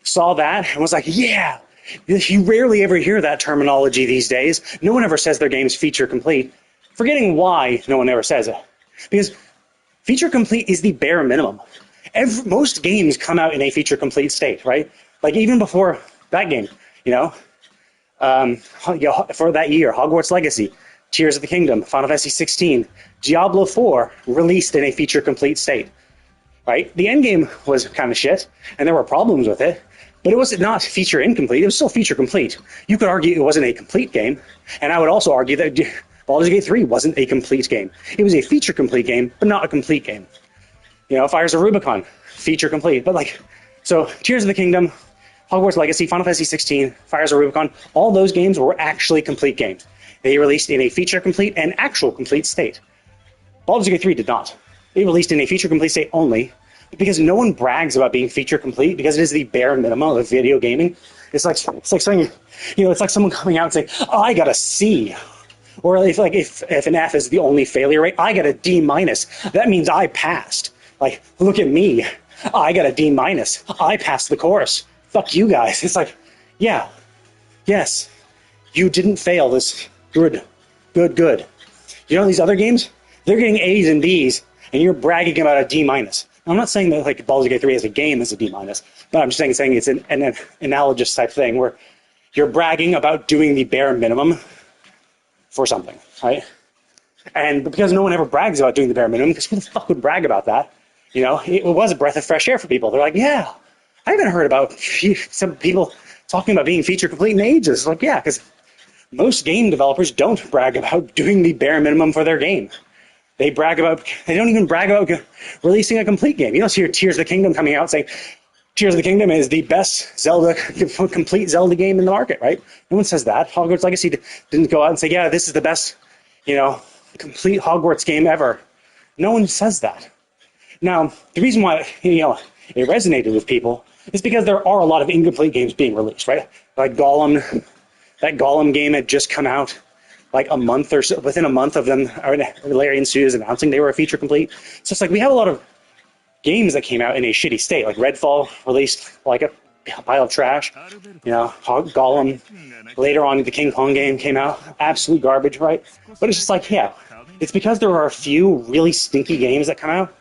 saw that and was like, yeah. You rarely ever hear that terminology these days. No one ever says their game's feature complete. Forgetting why no one ever says it. Because feature complete is the bare minimum. Most games come out in a feature complete state, right? Like even before that game, for that year, Hogwarts Legacy, Tears of the Kingdom, Final Fantasy 16, Diablo 4 released in a feature complete state, right? The endgame was kind of shit, and there were problems with it. But it was not feature incomplete. It was still feature complete. You could argue it wasn't a complete game, and I would also argue that Baldur's Gate 3 wasn't a complete game. It was a feature complete game, but not a complete game. Fires of Rubicon, feature complete. But so Tears of the Kingdom, Hogwarts Legacy, Final Fantasy 16, Fires of Rubicon, all those games were actually complete games. They released in a feature complete and actual complete state. Baldur's Gate 3 did not. It released in a feature complete state only, because no one brags about being feature complete because it is the bare minimum of video gaming. It's like saying, it's like someone coming out and saying, oh, I got a C. Or if an F is the only failure rate, I got a D minus. That means I passed. Like, look at me. I got a D minus. I passed the course. Fuck you guys. It's like, yeah, yes, you didn't fail this. Good. These other games, they're getting A's and B's, and you're bragging about a D minus. I'm not saying that like Baldur's Gate 3 as a game is a D minus, but I'm just saying it's an analogous type thing where you're bragging about doing the bare minimum for something, right? And because no one ever brags about doing the bare minimum, because who the fuck would brag about that? It was a breath of fresh air for people. They're like, yeah, I haven't heard about some people talking about being feature complete in ages. Like, yeah, because most game developers don't brag about doing the bare minimum for their game. They don't even brag about releasing a complete game. You don't hear Tears of the Kingdom coming out saying, Tears of the Kingdom is the best Zelda, complete Zelda game in the market, right? No one says that. Hogwarts Legacy didn't go out and say, yeah, this is the best, complete Hogwarts game ever. No one says that. Now, the reason why, it resonated with people is because there are a lot of incomplete games being released, right? Like Gollum, that Gollum game had just come out like a month or so, within a month of them, Larian Studios announcing they were a feature complete. So it's like we have a lot of games that came out in a shitty state, like Redfall released like a pile of trash. Gollum, later on the King Kong game came out, absolute garbage, right? But it's just like, yeah, it's because there are a few really stinky games that come out.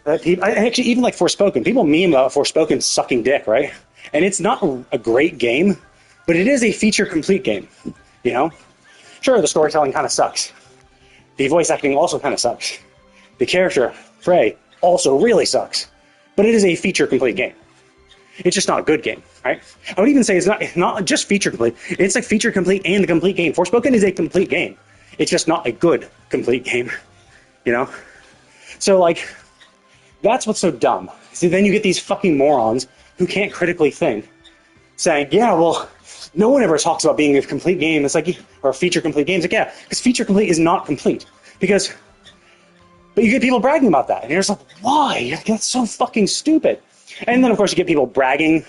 That people, actually, even like Forspoken, people meme about Forspoken sucking dick, right? And it's not a great game, but it is a feature complete game, Sure, the storytelling kind of sucks. The voice acting also kind of sucks. The character, Frey, also really sucks. But it is a feature-complete game. It's just not a good game, right? I would even say it's not just feature-complete. It's like feature-complete and a complete game. Forspoken is a complete game. It's just not a good complete game, So, like, that's what's so dumb. See, then you get these fucking morons who can't critically think, saying, yeah, well, no one ever talks about being a complete game. It's like, or a feature-complete game. It's like, yeah, because feature-complete is not complete. But you get people bragging about that. And you're just like, why? That's so fucking stupid. And then, of course, you get people bragging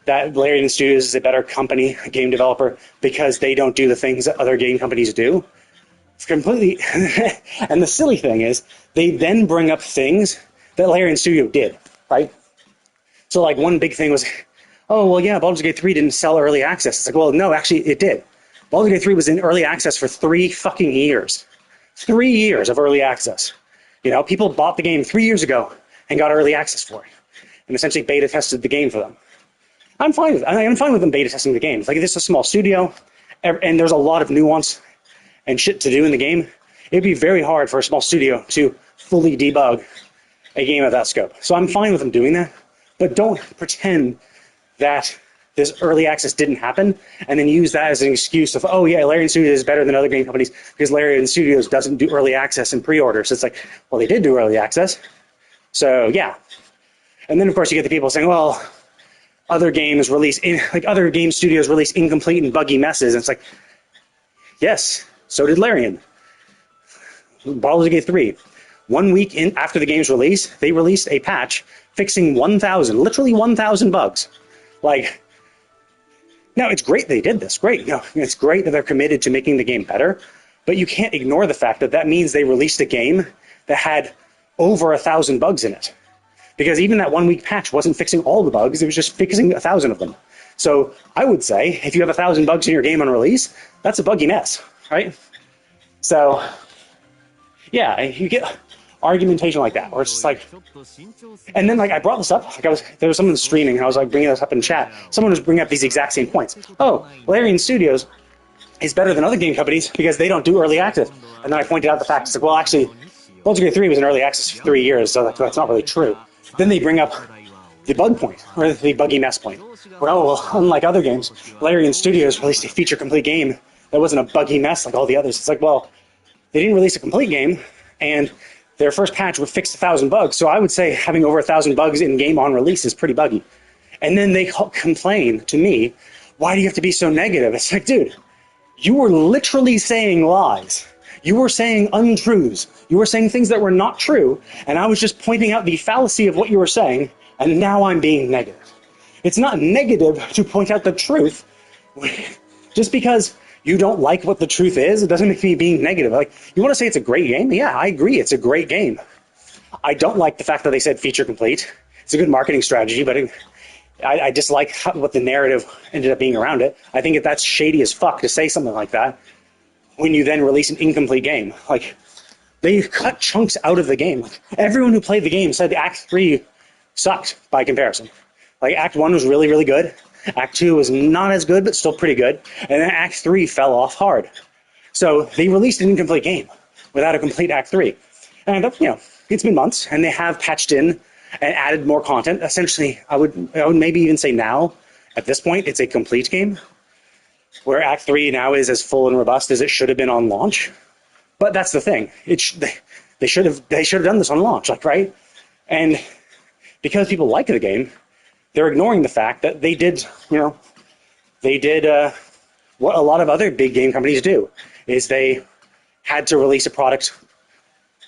that Larian Studios is a better company, a game developer, because they don't do the things that other game companies do. It's completely... And the silly thing is, they then bring up things that Larian Studio did, right? So, like, one big thing was, oh, well, yeah, Baldur's Gate 3 didn't sell early access. It's like, well, no, actually, it did. Baldur's Gate 3 was in early access for 3 fucking years. 3 years of early access. People bought the game 3 years ago and got early access for it, and essentially beta tested the game for them. I'm fine with them beta testing the game. Like, if it's a small studio and there's a lot of nuance and shit to do in the game, it'd be very hard for a small studio to fully debug a game of that scope. So I'm fine with them doing that, but don't pretend that this early access didn't happen and then use that as an excuse of, oh yeah, Larian Studios is better than other game companies because Larian Studios doesn't do early access and pre-orders. It's like, well, they did do early access. So yeah. And then of course you get the people saying, well, other game studios release incomplete and buggy messes. And it's like, yes, so did Larian. Baldur's Gate 3. 1 week after the game's release, they released a patch fixing literally 1,000 bugs. Like, now, it's great they did this. Great. It's great that they're committed to making the game better, but you can't ignore the fact that that means they released a game that had over 1,000 bugs in it. Because even that 1 week patch wasn't fixing all the bugs, it was just fixing 1,000 of them. So I would say, if you have 1,000 bugs in your game on release, that's a buggy mess, right? So, yeah, you get argumentation like that, where it's just like, and then like I brought this up, like there was someone streaming, and I was like bringing this up in chat. Someone was bringing up these exact same points. Oh, Larian Studios is better than other game companies because they don't do early access. And then I pointed out the fact, it's like, well, actually, Baldur's Gate 3 was in early access for 3 years, so that's not really true. Then they bring up the bug point, or the buggy mess point. Where, oh, well, unlike other games, Larian Studios released a feature-complete game that wasn't a buggy mess like all the others. It's like, well, they didn't release a complete game, and their first patch would fix 1,000 bugs, so I would say having over 1,000 bugs in game on release is pretty buggy. And then they complain to me, why do you have to be so negative? It's like, dude, you were literally saying lies. You were saying untruths. You were saying things that were not true, and I was just pointing out the fallacy of what you were saying, and now I'm being negative. It's not negative to point out the truth. Just because you don't like what the truth is, it doesn't make me being negative. Like, you want to say it's a great game? Yeah, I agree, it's a great game. I don't like the fact that they said feature complete. It's a good marketing strategy, but I dislike what the narrative ended up being around it. I think that's shady as fuck to say something like that when you then release an incomplete game. Like, they cut chunks out of the game. Like, everyone who played the game said the Act 3 sucked by comparison. Like, Act 1 was really, really good. Act 2 was not as good, but still pretty good. And then Act 3 fell off hard. So they released an incomplete game without a complete Act 3. And, it's been months, and they have patched in and added more content. Essentially, I would maybe even say now, at this point, it's a complete game, where Act 3 now is as full and robust as it should have been on launch. But that's the thing. They should have done this on launch, like, right? And because people like the game, they're ignoring the fact that they did, what a lot of other big game companies do, is they had to release a product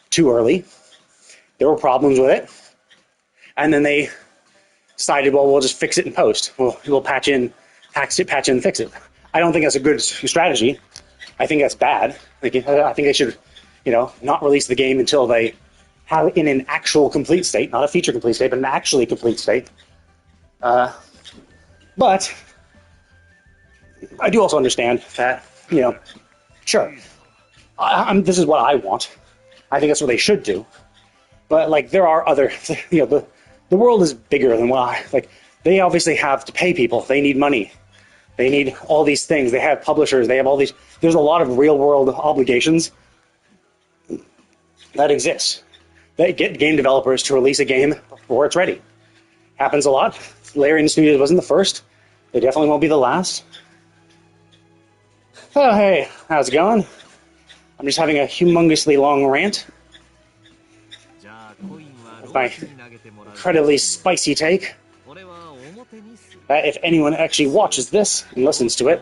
too early. There were problems with it, and then they decided, well, we'll just fix it in post. We'll patch in, fix it. I don't think that's a good strategy. I think that's bad. I think they should, not release the game until they have it in an actual complete state, not a feature complete state, but an actually complete state. But I do also understand that, sure, this is what I want. I think that's what they should do. But like, there are other, the world is bigger than they obviously have to pay people. They need money. They need all these things. They have publishers. They have all these. There's a lot of real world obligations that exist that get game developers to release a game before it's ready. Happens a lot. Larian Studios wasn't the first. They definitely won't be the last. Oh, hey, how's it going? I'm just having a humongously long rant. With my incredibly spicy take. That if anyone actually watches this and listens to it,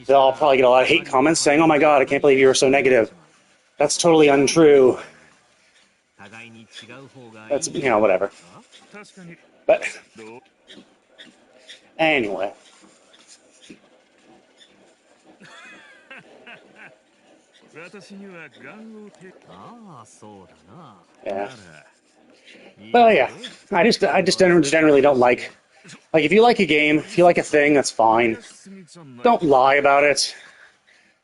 they'll probably get a lot of hate comments saying, oh my god, I can't believe you were so negative. That's totally untrue. That's, whatever. But, anyway. Yeah. Well, yeah. I just generally don't like if you like a game, if you like a thing, that's fine. Don't lie about it.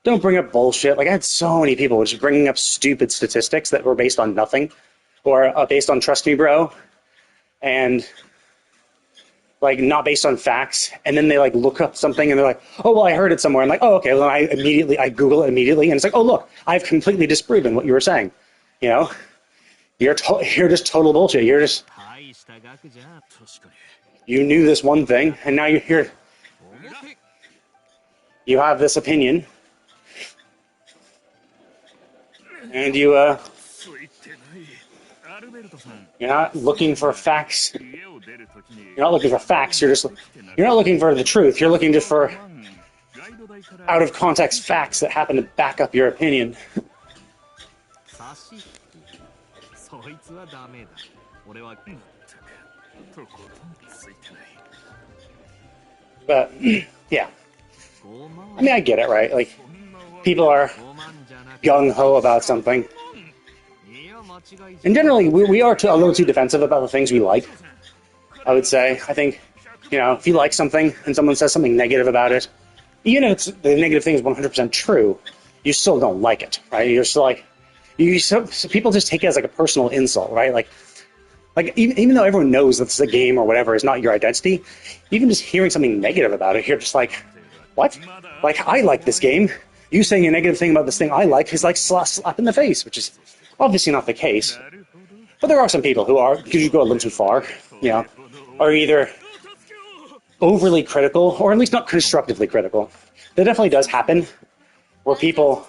Don't bring up bullshit. I had so many people just bringing up stupid statistics that were based on nothing, or based on trust me, bro, and not based on facts. And then they look up something and they're like, oh well, I heard it somewhere. I'm like, oh okay. Well, then I Google it immediately, and it's like, oh look, I've completely disproven what you were saying. You're just total bullshit. You knew this one thing, and now you're here. You have this opinion, and you're not looking for facts. You're not looking for facts. You're not looking for the truth. You're looking just for out of context facts that happen to back up your opinion. But, yeah. I mean, I get it, right? People are gung-ho about something. And generally, we are a little too defensive about the things we like, I would say. I think, if you like something and someone says something negative about it, even if the negative thing is 100% true, you still don't like it, right? You're still so people just take it as a personal insult, right? Even though everyone knows that this is a game or whatever is not your identity, even just hearing something negative about it, you're just like, what? I like this game. You saying a negative thing about this thing I like is like slap in the face, which is obviously not the case. But there are some people who are, because you go a little too far, are either overly critical or at least not constructively critical. That definitely does happen, where people...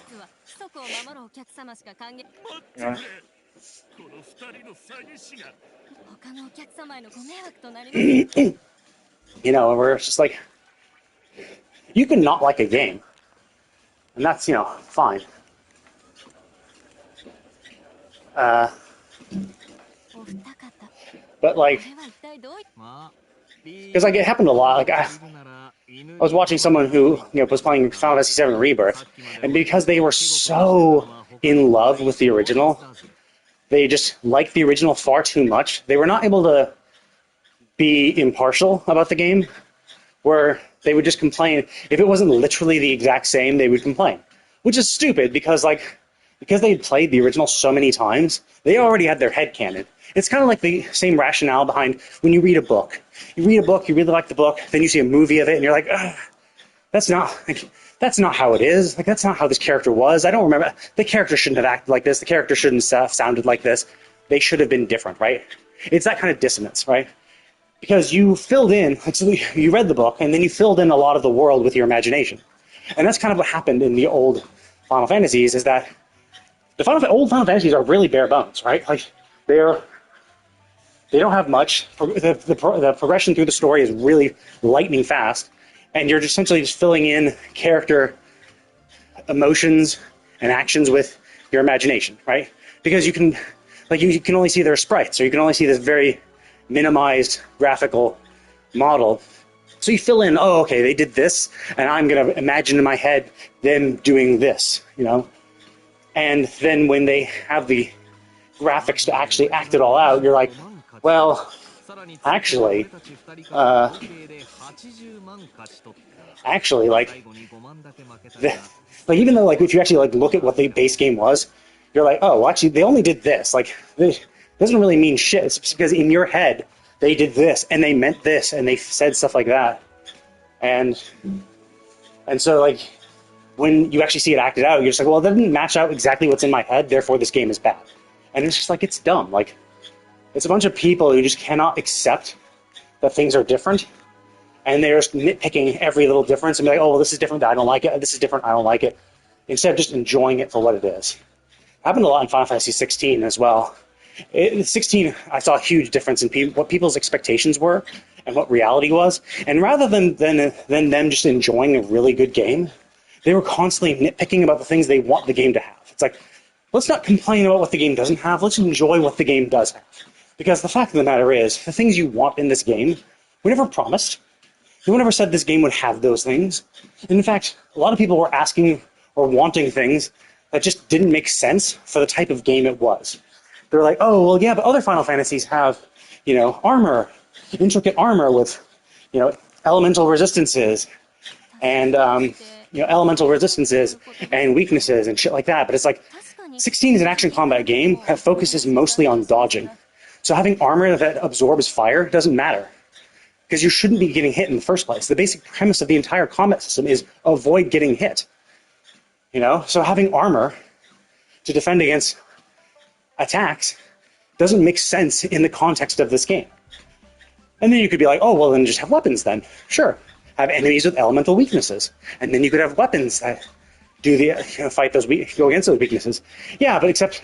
where it's just like, you can not like a game, and that's, fine. But because it happened a lot. I was watching someone who was playing Final Fantasy VII Rebirth, and because they were so in love with the original, they just liked the original far too much. They were not able to be impartial about the game, where they would just complain. If it wasn't literally the exact same, they would complain, which is stupid because they had played the original so many times, they already had their headcanon. It's kind of like the same rationale behind when you read a book. You read a book, you really like the book, then you see a movie of it, and you're like, that's not how it is. That's not how this character was. I don't remember. The character shouldn't have acted like this. The character shouldn't have sounded like this. They should have been different, right? It's that kind of dissonance, right? Because you filled in, so you read the book, and then you filled in a lot of the world with your imagination. And that's kind of what happened in the old Final Fantasies, is that the old Final Fantasies are really bare bones, right? They don't have much. The progression through the story is really lightning fast, and you're just essentially just filling in character emotions and actions with your imagination, right? Because you can only see their sprites, or you can only see this very minimized graphical model. So you fill in, oh, okay, they did this, and I'm going to imagine in my head them doing this, you know? And then when they have the graphics to actually act it all out, you're like, well, actually, even though, like, if you actually, like, look at what the base game was, you're like, oh, well, actually, they only did this. Like, it doesn't really mean shit. It's because in your head, they did this, and they meant this, and they said stuff like that. And so, like, when you actually see it acted out, you're just like, well, it doesn't match out exactly what's in my head, therefore this game is bad. And it's just like, it's dumb. Like, it's a bunch of people who just cannot accept that things are different, and they're just nitpicking every little difference and be like, oh, well, this is different, I don't like it. This is different, I don't like it. Instead of just enjoying it for what it is. It happened a lot in Final Fantasy 16 as well. 16, I saw a huge difference in what people's expectations were and what reality was. And rather than them just enjoying a really good game, they were constantly nitpicking about the things they want the game to have. It's like, let's not complain about what the game doesn't have. Let's enjoy what the game does have. Because the fact of the matter is, the things you want in this game were never promised. No one ever said this game would have those things. And in fact, a lot of people were asking or wanting things that just didn't make sense for the type of game it was. They're like, oh, well, yeah, but other Final Fantasies have, you know, armor, intricate armor with, you know, elemental resistances and, you know, elemental resistances and weaknesses and shit like that. But it's like, 16 is an action combat game that focuses mostly on dodging. So having armor that absorbs fire doesn't matter, because you shouldn't be getting hit in the first place. The basic premise of the entire combat system is avoid getting hit. You know, so having armor to defend against attacks doesn't make sense in the context of this game. And then you could be like, oh, well, then just have weapons then. Sure. Have enemies with elemental weaknesses. And then you could have weapons that do the, you know, fight those, go against those weaknesses. Yeah, but except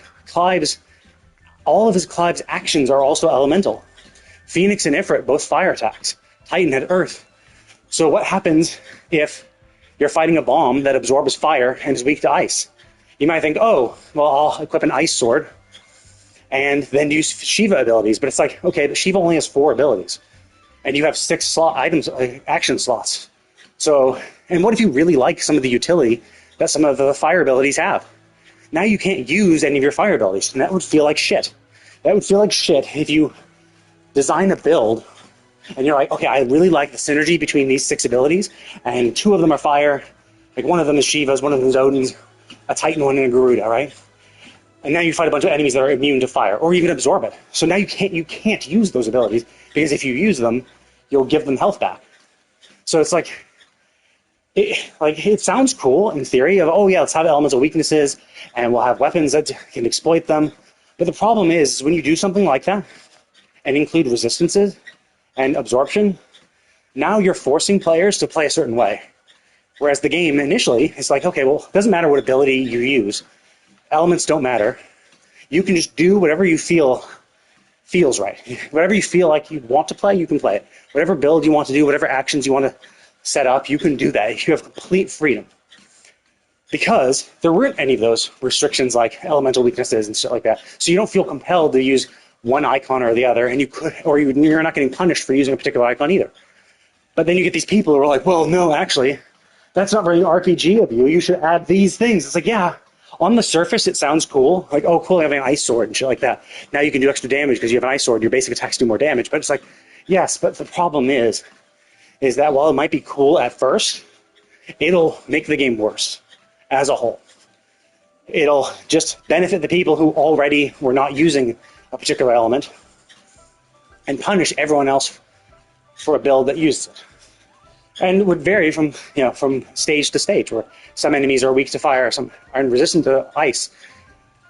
all of Clive's actions are also elemental. Phoenix and Ifrit, both fire attacks. Titan had earth. So what happens if you're fighting a bomb that absorbs fire and is weak to ice? You might think, oh, well, I'll equip an ice sword and then use Shiva abilities. But it's like, okay, but Shiva only has 4 abilities. And you have 6 action slots. So, and what if you really like some of the utility that some of the fire abilities have? Now you can't use any of your fire abilities, and that would feel like shit. That would feel like shit if you design a build and you're like, okay, I really like the synergy between these 6 abilities, and 2 of them are fire, like one of them is Shiva's, one of them is Odin's, a Titan one, and a Garuda, right? And now you fight a bunch of enemies that are immune to fire, or even absorb it. So now you can't use those abilities, because if you use them, you'll give them health back. So it's like, it sounds cool in theory of, oh yeah, let's have elemental weaknesses, and we'll have weapons that can exploit them. But the problem is when you do something like that, and include resistances and absorption, now you're forcing players to play a certain way. Whereas the game initially is like, okay, well, it doesn't matter what ability you use. Elements don't matter. You can just do whatever you feels right. Whatever you feel like you want to play, you can play it. Whatever build you want to do, whatever actions you want to set up, you can do that. You have complete freedom. Because there weren't any of those restrictions like elemental weaknesses and stuff like that. So you don't feel compelled to use one icon or the other, and you're not getting punished for using a particular icon either. But then you get these people who are like, well, no, actually, that's not very RPG of you. You should add these things. It's like, yeah, on the surface, it sounds cool. Like, oh, cool, having an ice sword and shit like that. Now you can do extra damage because you have an ice sword. Your basic attacks do more damage. But it's like, yes, but the problem is that while it might be cool at first, it'll make the game worse as a whole. It'll just benefit the people who already were not using a particular element and punish everyone else for a build that uses it. And it would vary from stage to stage, where some enemies are weak to fire, some are resistant to ice.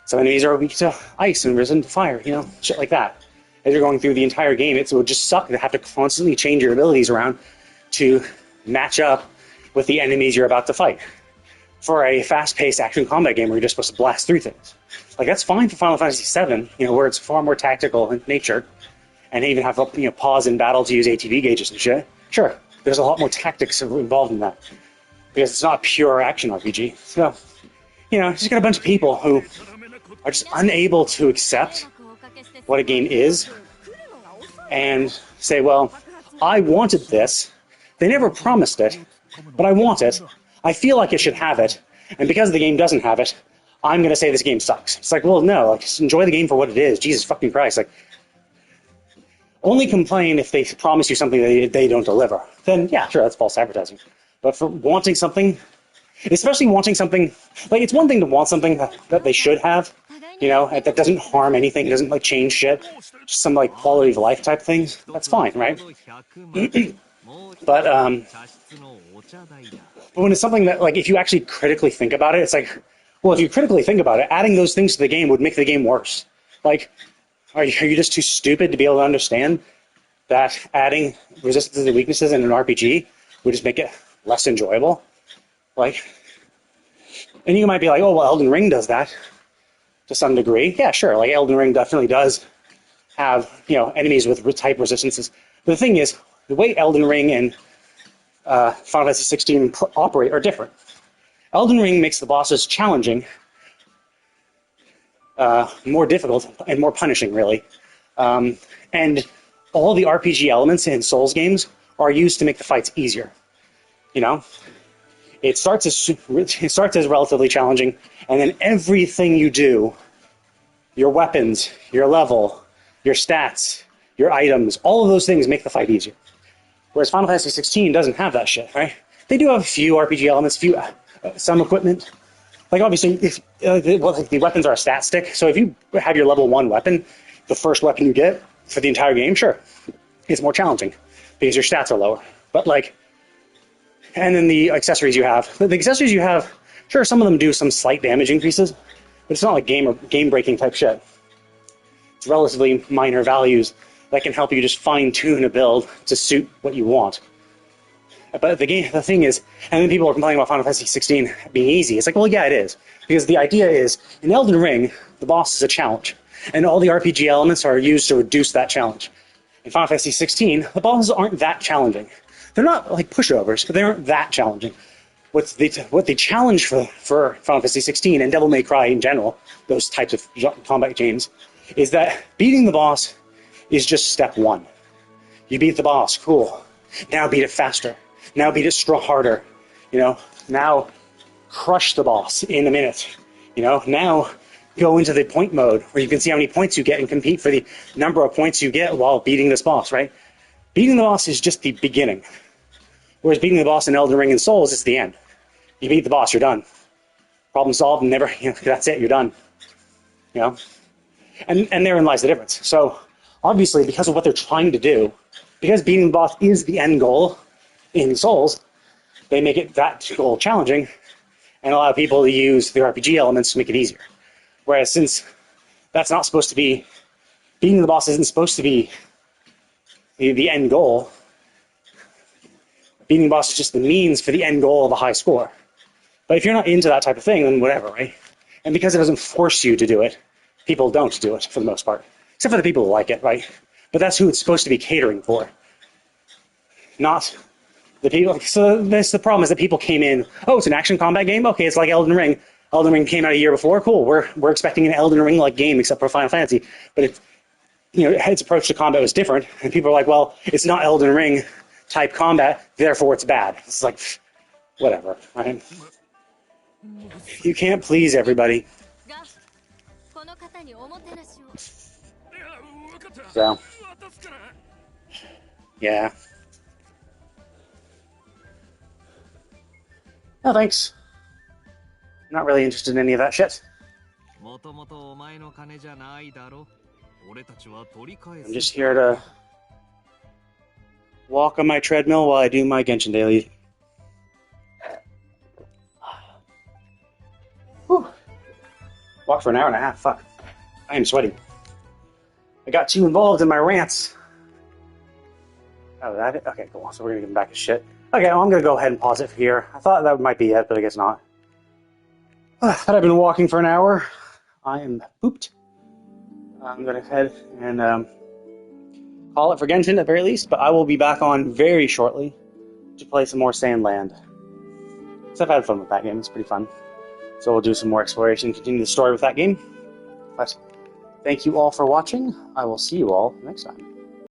Some enemies are weak to ice and resistant to fire, shit like that. As you're going through the entire game, it would just suck to have to constantly change your abilities around to match up with the enemies you're about to fight. For a fast-paced action combat game where you're just supposed to blast through things. Like, that's fine for Final Fantasy VII, where it's far more tactical in nature, and even have pause in battle to use ATB gauges and shit. Sure, there's a lot more tactics involved in that because it's not a pure action RPG. So, just got a bunch of people who are just unable to accept what a game is and say, well, I wanted this. They never promised it, but I want it. I feel like it should have it, and because the game doesn't have it, I'm going to say this game sucks. It's like, well, no, like, just enjoy the game for what it is. Jesus fucking Christ. Like, only complain if they promise you something that they don't deliver. Then, yeah, sure, that's false advertising. But for wanting something, especially wanting something, like, it's one thing to want something that they should have, that doesn't harm anything, it doesn't, like, change shit, just some, like, quality of life type things. That's fine, right? But when it's something that, like, if you actually critically think about it, it's like, well, if you critically think about it, adding those things to the game would make the game worse. Like, are you just too stupid to be able to understand that adding resistances and weaknesses in an RPG would just make it less enjoyable? Like, and you might be like, oh, well, Elden Ring does that to some degree. Yeah, sure. Like, Elden Ring definitely does have, enemies with type resistances. But the thing is, the way Elden Ring and Final Fantasy 16 operate are different. Elden Ring makes the bosses challenging, more difficult, and more punishing, really. And all the RPG elements in Souls games are used to make the fights easier. It starts as relatively challenging, and then everything you do, your weapons, your level, your stats, your items, all of those things make the fight easier. Whereas Final Fantasy 16 doesn't have that shit, right? They do have a few RPG elements, some equipment. Like, obviously, if the weapons are a stat stick, so if you have your level 1 weapon, the first weapon you get for the entire game, sure, it's more challenging because your stats are lower. But, like, and then the accessories you have. Sure, some of them do some slight damage increases, but it's not like game-breaking type shit. It's relatively minor values that can help you just fine-tune a build to suit what you want. But the thing is, and then people are complaining about Final Fantasy 16 being easy. It's like, well, yeah, it is. Because the idea is, in Elden Ring, the boss is a challenge. And all the RPG elements are used to reduce that challenge. In Final Fantasy 16, the bosses aren't that challenging. They're not like pushovers, but they aren't that challenging. What the challenge for Final Fantasy 16 and Devil May Cry in general, those types of combat games, is that beating the boss is just step one. You beat the boss, cool. Now beat it faster. Now beat it harder. Now crush the boss in a minute. Now go into the point mode where you can see how many points you get and compete for the number of points you get while beating this boss, right? Beating the boss is just the beginning. Whereas beating the boss in Elden Ring and Souls, it's the end. You beat the boss, you're done. Problem solved, and that's it, you're done. And therein lies the difference. So, obviously, because of what they're trying to do, because beating the boss is the end goal in Souls, they make it that goal challenging and allow people to use the RPG elements to make it easier. Whereas since that's not supposed to be, beating the boss isn't supposed to be the end goal, beating the boss is just the means for the end goal of a high score. But if you're not into that type of thing, then whatever, right? And because it doesn't force you to do it, people don't do it for the most part. Except for the people who like it, right? But that's who it's supposed to be catering for. Not the people. So the problem is that people came in, oh, it's an action combat game? Okay, it's like Elden Ring. Elden Ring came out a year before. Cool, we're expecting an Elden Ring-like game except for Final Fantasy. But its approach to combat was different. And people are like, well, it's not Elden Ring type combat, therefore it's bad. It's like, whatever, right? You can't please everybody. So, yeah. No, thanks. Not really interested in any of that shit. I'm just here to walk on my treadmill while I do my Genshin daily. Whew. Walk for an hour and a half, fuck. I am sweating. I got too involved in my rants. Oh, that it? Okay, cool. So we're gonna give him back his shit. Okay, well, I'm gonna go ahead and pause it for here. I thought that might be it, but I guess not. Thought I've been walking for an hour. I am pooped. I'm gonna head and call it for Genshin at the very least, but I will be back on very shortly to play some more Sandland. So I've had fun with that game. It's pretty fun. So we'll do some more exploration, continue the story with that game. But thank you all for watching. I will see you all next time.